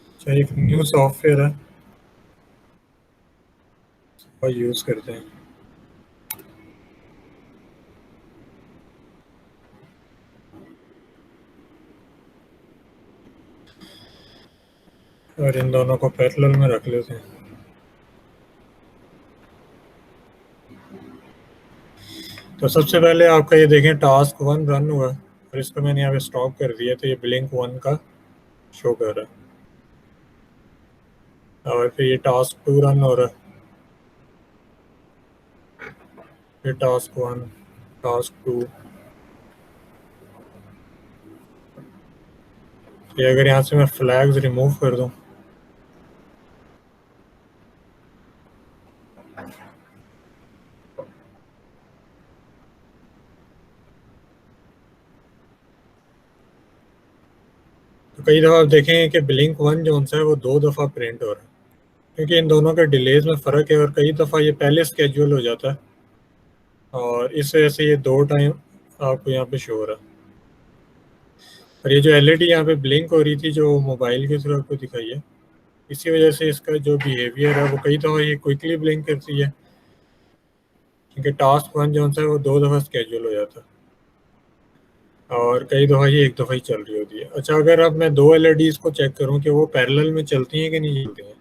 अच्छा, एक न्यू सॉफ्टवेयर है और यूज़ करते हैं। और इन दोनों को पैरेलल में रख लेते हैं। तो सबसे पहले आपका ये देखें टास्क 1 रन हुआ और इसको मैंने यहाँ पे स्टॉप कर दिया, तो ये ब्लिंक 1 का शो कर रहा है। और फिर ये टास्क 2 रन हो रहा है, फिर टास्क 1, टास्क 2। ये अगर यहाँ से मैं फ्लैग्स रिमूव कर दूँ तो कई दफ़ा आप देखेंगे कि ब्लिंक 1 जो है वो 2 दफ़ा प्रिंट हो रहा है, क्योंकि इन दोनों के डिलेज में फ़र्क है और कई दफ़ा ये पहले स्केड्यूल हो जाता है और इस वजह से ये 2 टाइम आपको यहाँ पे शो हो रहा है। और ये जो एलईडी यहाँ पे ब्लिंक हो रही थी जो मोबाइल के थ्रू आपको दिखाई है, इसी वजह से इसका जो बिहेवियर है वो कई दफ़ा ये क्विकली ब्लिंक करती है, क्योंकि टास्क 1 जो है वो 2 दफ़ा स्केड्यूल हो जाता है और कई दफ़ा ये एक दफ़ा ही चल रही होती है। अच्छा, अगर अब मैं 2 एलईडीज़ को चेक करूँ कि वो पैरेलल में चलती हैं कि नहीं चलती हैं,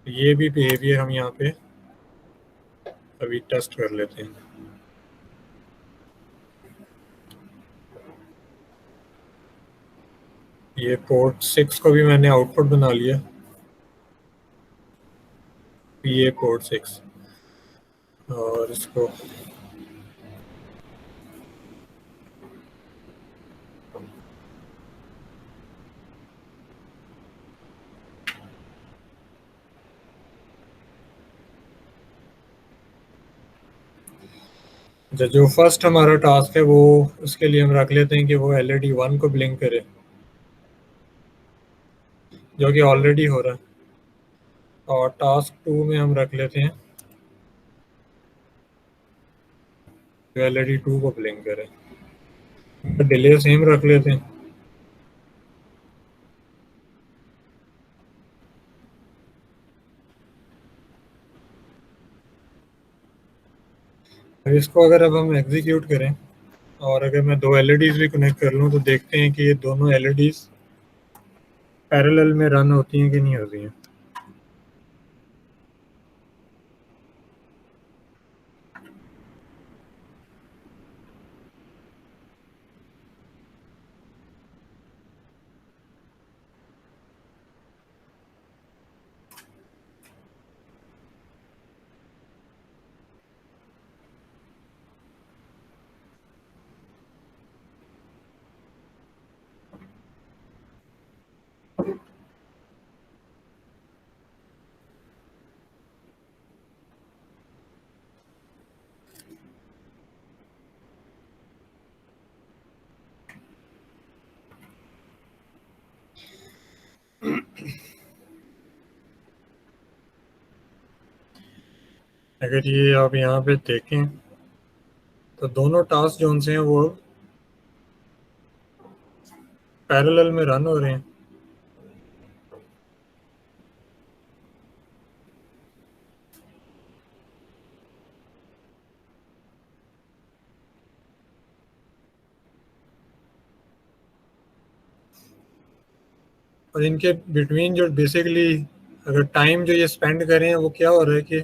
तो ये भी बिहेवियर हम यहाँ पे अभी टेस्ट कर लेते हैं। ये पोर्ट 6 को भी मैंने आउटपुट बना लिया, ये पोर्ट 6, और इसको जो फर्स्ट हमारा टास्क है वो उसके लिए हम रख लेते हैं कि वो LED 1 को ब्लिंक करे, जो कि ऑलरेडी हो रहा है। और टास्क 2 में हम रख लेते हैं जो LED 2 को ब्लिंक करे। डिले सेम रख लेते हैं। अब इसको अगर अब हम एग्जीक्यूट करें और अगर मैं दो LEDs भी कनेक्ट कर लूँ तो देखते हैं कि ये दोनों LEDs पैरेलल में रन होती हैं कि नहीं होती हैं। अगर ये आप यहाँ पे देखें तो दोनों टास्क जो उनसे हैं वो पैरेलल में रन हो रहे हैं। और इनके बिटवीन जो बेसिकली अगर टाइम जो ये स्पेंड कर रहे हैं वो क्या हो रहा है कि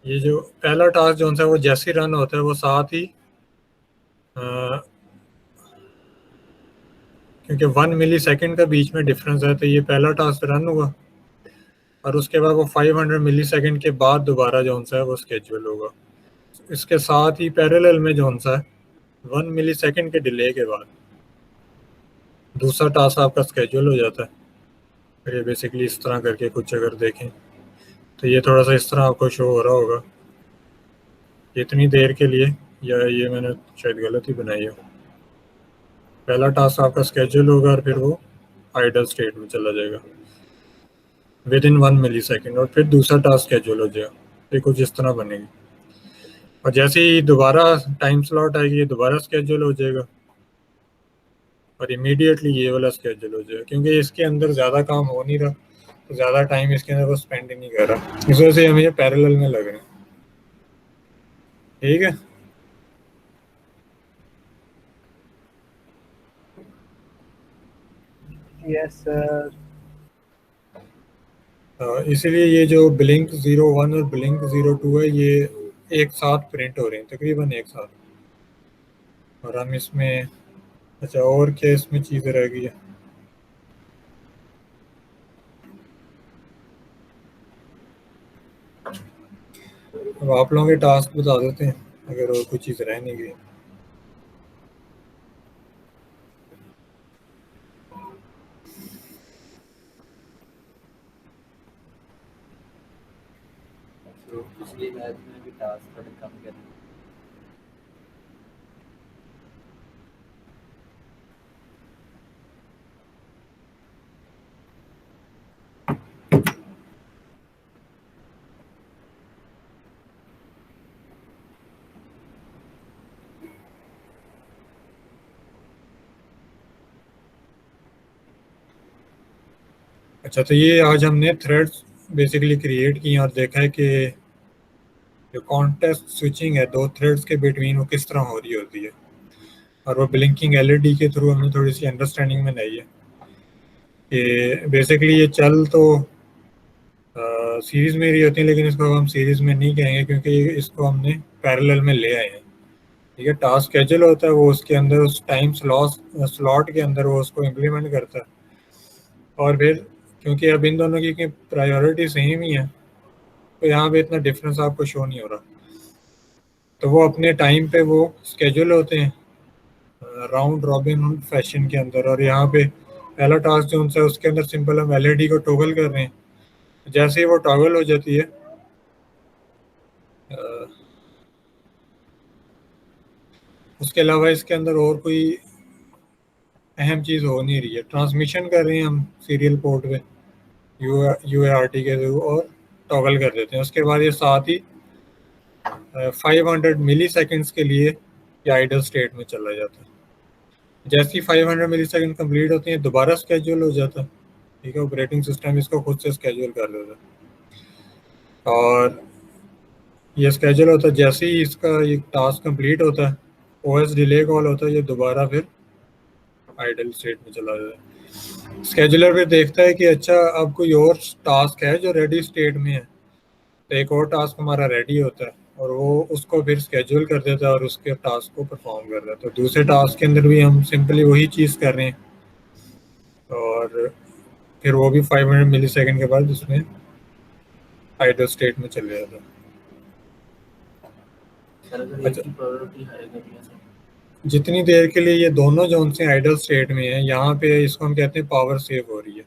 ये जो पहला टास्क जो है वो जैसे ही रन होता है वो साथ ही क्योंकि 1 मिली सेकेंड का बीच में डिफरेंस है तो ये पहला टास्क रन हुआ और उसके बाद वो 500 मिली सेकेंड के बाद दोबारा जो है वो स्केड्यूल होगा। इसके साथ ही पैरेलल में जो है 1 मिली सेकेंड के डिले के बाद दूसरा टास्क आपका स्केड्यूल हो जाता है। फिर ये बेसिकली इस तरह करके कुछ अगर देखें तो ये थोड़ा सा इस तरह आपको शो हो रहा होगा इतनी देर के लिए, या ये मैंने शायद गलत ही बनाई है। पहला टास्क आपका स्केड्यूल होगा और फिर वो आइडल स्टेट में चला जाएगा विद इन 1 मिली सेकेंड और फिर दूसरा टास्क स्केड्यूल हो जाएगा। फिर कुछ इस तरह बनेगी और जैसे ही दोबारा टाइम स्लॉट आएगी ये दोबारा स्केड्यूल हो जाएगा और इमीडिएटली ये वाला स्केड्यूल हो जाएगा क्योंकि इसके अंदर ज़्यादा काम हो नहीं रहा तो ज़्यादा टाइम इसके अंदर वो स्पेंड नहीं कर रहा, इस वजह से हमें ये पैरेलल में लग रहे हैं। ठीक है, यस सर। इसीलिए ये जो ब्लिंक 01 और ब्लिंक 02 है ये एक साथ प्रिंट हो रहे हैं तकरीबन एक साथ। और हम इसमें अच्छा और क्या इसमें चीज़ें रह गई है, अब आप लोगों के टास्क बता देते हैं अगर और कुछ चीज़ रह नहीं गई। तो पिछली मैच में भी टास्क थोड़े कम करना। अच्छा तो ये आज हमने थ्रेड्स बेसिकली क्रिएट की और देखा है कि जो कॉन्टेस्ट स्विचिंग है दो थ्रेड्स के बिटवीन वो किस तरह हो रही होती है और वो ब्लिंकिंग LED के थ्रू हमें थोड़ी सी अंडरस्टैंडिंग में नहीं है कि बेसिकली ये चल तो सीरीज में ही होती है लेकिन इसको हम सीरीज में नहीं कहेंगे क्योंकि इसको हमने पैरेलल में ले आए हैं। ठीक है, टास्क स्केड्यूल होता है वो उसके अंदर उस टाइम स्लॉट के अंदर वो उसको इम्प्लीमेंट करता है और फिर क्योंकि अब इन दोनों की प्रायोरिटी सेम ही है तो यहाँ पे इतना डिफरेंस आपको शो नहीं हो रहा, तो वो अपने टाइम पे वो स्केड्यूल होते हैं राउंड रॉबिन फैशन के अंदर। और यहाँ पे पहला टास्क जो उनसे उसके अंदर सिंपल हम LED को टॉगल कर रहे हैं, जैसे ही वो टॉगल हो जाती है उसके अलावा इसके अंदर और कोई अहम चीज़ हो नहीं रही है। ट्रांसमिशन कर रहे हैं हम सीरियल पोर्ट पे UART के थ्रू और टॉगल कर देते हैं। उसके बाद ये साथ ही 500 मिली सेकेंड्स के लिए ये आइडल स्टेट में चला जाता है। जैसे ही 500 मिली सेकेंड कम्प्लीट होती हैं दोबारा स्केड्यूल हो जाता है। ठीक है, ऑपरेटिंग सिस्टम इसको खुद से स्केड्यूल कर देता है और ये स्केड्यूल होता है। जैसे ही इसका ये टास्क कंप्लीट होता है OS डिले कॉल होता है, ये दोबारा फिर आइडल स्टेट में चला जाता है। स्केड्यूलर फिर देखता है कि अच्छा अब कोई और टास्क है जो रेडी स्टेट में है, तो एक और टास्क हमारा रेडी होता है और वो उसको फिर स्केड्यूल कर देता है और उसके टास्क को परफॉर्म कर देता है। तो दूसरे टास्क के अंदर भी हम सिंपली वही चीज़ कर रहे हैं और फिर वो भी 500 मिली सेकेंड के बाद उसमें आइडल स्टेट में चले जाता है। अच्छा, जितनी देर के लिए ये दोनों जोन से आइडल स्टेट में है, यहाँ पे इसको हम कहते हैं पावर सेव हो रही है।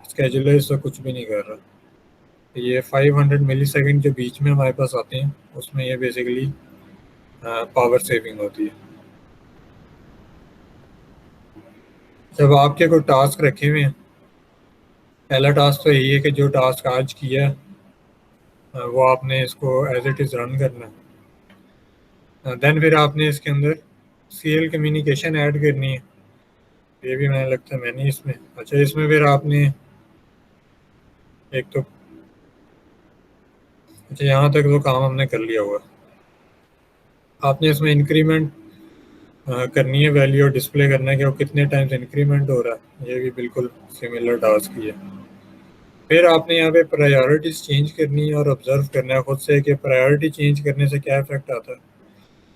स्केड्यूलर इससे कुछ भी नहीं कर रहा। ये 500 मिली सेकेंड जो बीच में हमारे पास आते हैं उसमें ये बेसिकली पावर सेविंग होती है। जब आपके कोई टास्क रखे हुए हैं, पहला टास्क तो यही है कि जो टास्क आज किया है वो आपने इसको एज इट इज़ रन करना है। देन फिर आपने इसके अंदर सीरियल कम्युनिकेशन ऐड करनी है। ये भी मैंने लगता है मैंने इसमें, अच्छा इसमें फिर आपने एक तो अच्छा यहाँ तक तो काम हमने कर लिया हुआ। आपने इसमें इंक्रीमेंट करनी है वैल्यू और डिस्प्ले करना है कि वो कितने टाइम्स इंक्रीमेंट हो रहा है। ये भी बिल्कुल सिमिलर टास्क ही है। फिर आपने यहाँ पे प्रायोरिटीज चेंज करनी है और ऑब्जर्व करना है खुद से कि प्रायोरिटी चेंज करने से क्या इफेक्ट आता है।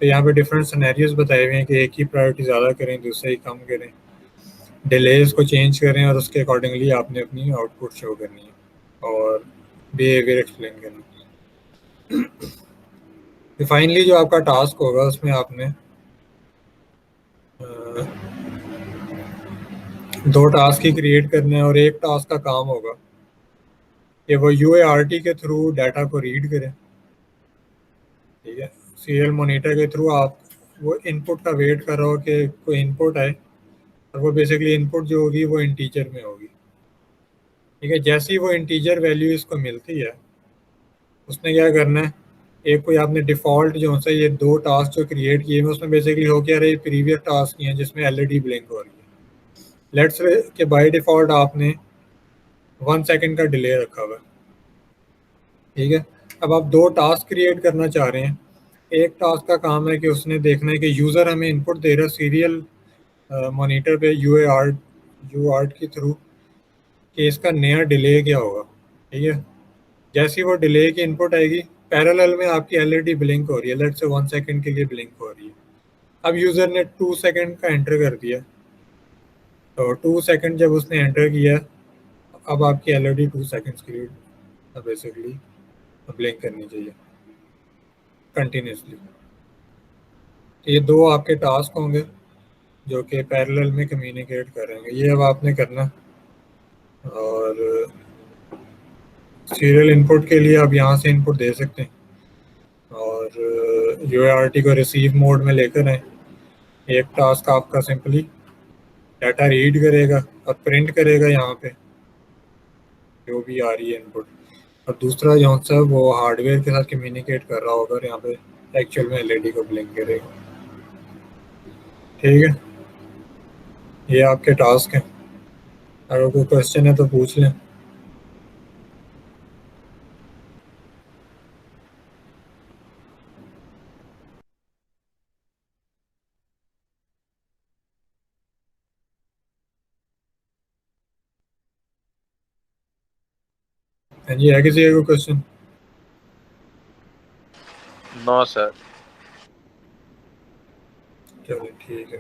तो यहाँ पे डिफरेंट सिनेरियोज बताए हुए हैं कि एक ही प्रायोरिटी ज़्यादा करें, दूसरे ही कम करें, डिलेज को चेंज करें और उसके अकॉर्डिंगली आपने अपनी आउटपुट शो करनी है और बिहेवियर एक्सप्लेन करनी है। फाइनली जो आपका टास्क होगा उसमें आपने दो टास्क ही क्रिएट करने हैं और एक टास्क का काम होगा कि वो UART के थ्रू डाटा को रीड करें। ठीक है, सीरियल मॉनिटर के थ्रू आप वो इनपुट का वेट कर रहे हो कि कोई इनपुट आए और वो बेसिकली इनपुट जो होगी वो इंटीजर में होगी। ठीक है, जैसे ही वो इंटीजर वैल्यू इसको मिलती है उसने क्या करना है, एक कोई आपने डिफ़ॉल्ट जो सा ये दो टास्क जो क्रिएट किए हैं उसमें बेसिकली हो क्या रही प्रीवियस टास्क ही हैं जिसमें LED ब्लिंक हो रही है। लेट्स से कि बाय डिफ़ॉल्ट आपने 1 सेकंड का डिले रखा हुआ है। ठीक है, अब आप दो टास्क क्रिएट करना चाह रहे हैं। एक टास्क का काम है कि उसने देखना है कि यूज़र हमें इनपुट दे रहा है सीरियल मॉनिटर पे UART के थ्रू कि इसका नया डिले क्या होगा। ठीक है, जैसे ही वो डिले की इनपुट आएगी पैरेलल में आपकी LED ब्लिंक हो रही है, लेट्स से 1 सेकंड के लिए ब्लिंक हो रही है। अब यूज़र ने 2 सेकंड का एंटर कर दिया, तो 2 सेकंड जब उसने एंटर किया अब आपकी LED 2 सेकंड्स के लिए बेसिकली ब्लिंक करनी चाहिए कंटिन्यूसली। ये दो आपके टास्क होंगे जो कि पैरेलल में कम्युनिकेट करेंगे। ये अब आपने करना और सीरियल इनपुट के लिए आप यहाँ से इनपुट दे सकते हैं और UART को रिसीव मोड में लेकर आए। एक टास्क आपका सिंपली डाटा रीड करेगा और प्रिंट करेगा यहाँ पे जो भी आ रही है इनपुट, और दूसरा जो सा वो हार्डवेयर के साथ कम्युनिकेट कर रहा होगा और यहाँ पे एक्चुअल में LED को ब्लिंक करेगा। ठीक है, ये आपके टास्क हैं। अगर कोई क्वेश्चन है तो पूछ लें। हाँ जी, है किसी का कोई क्वेश्चन? No sir. चलो ठीक है।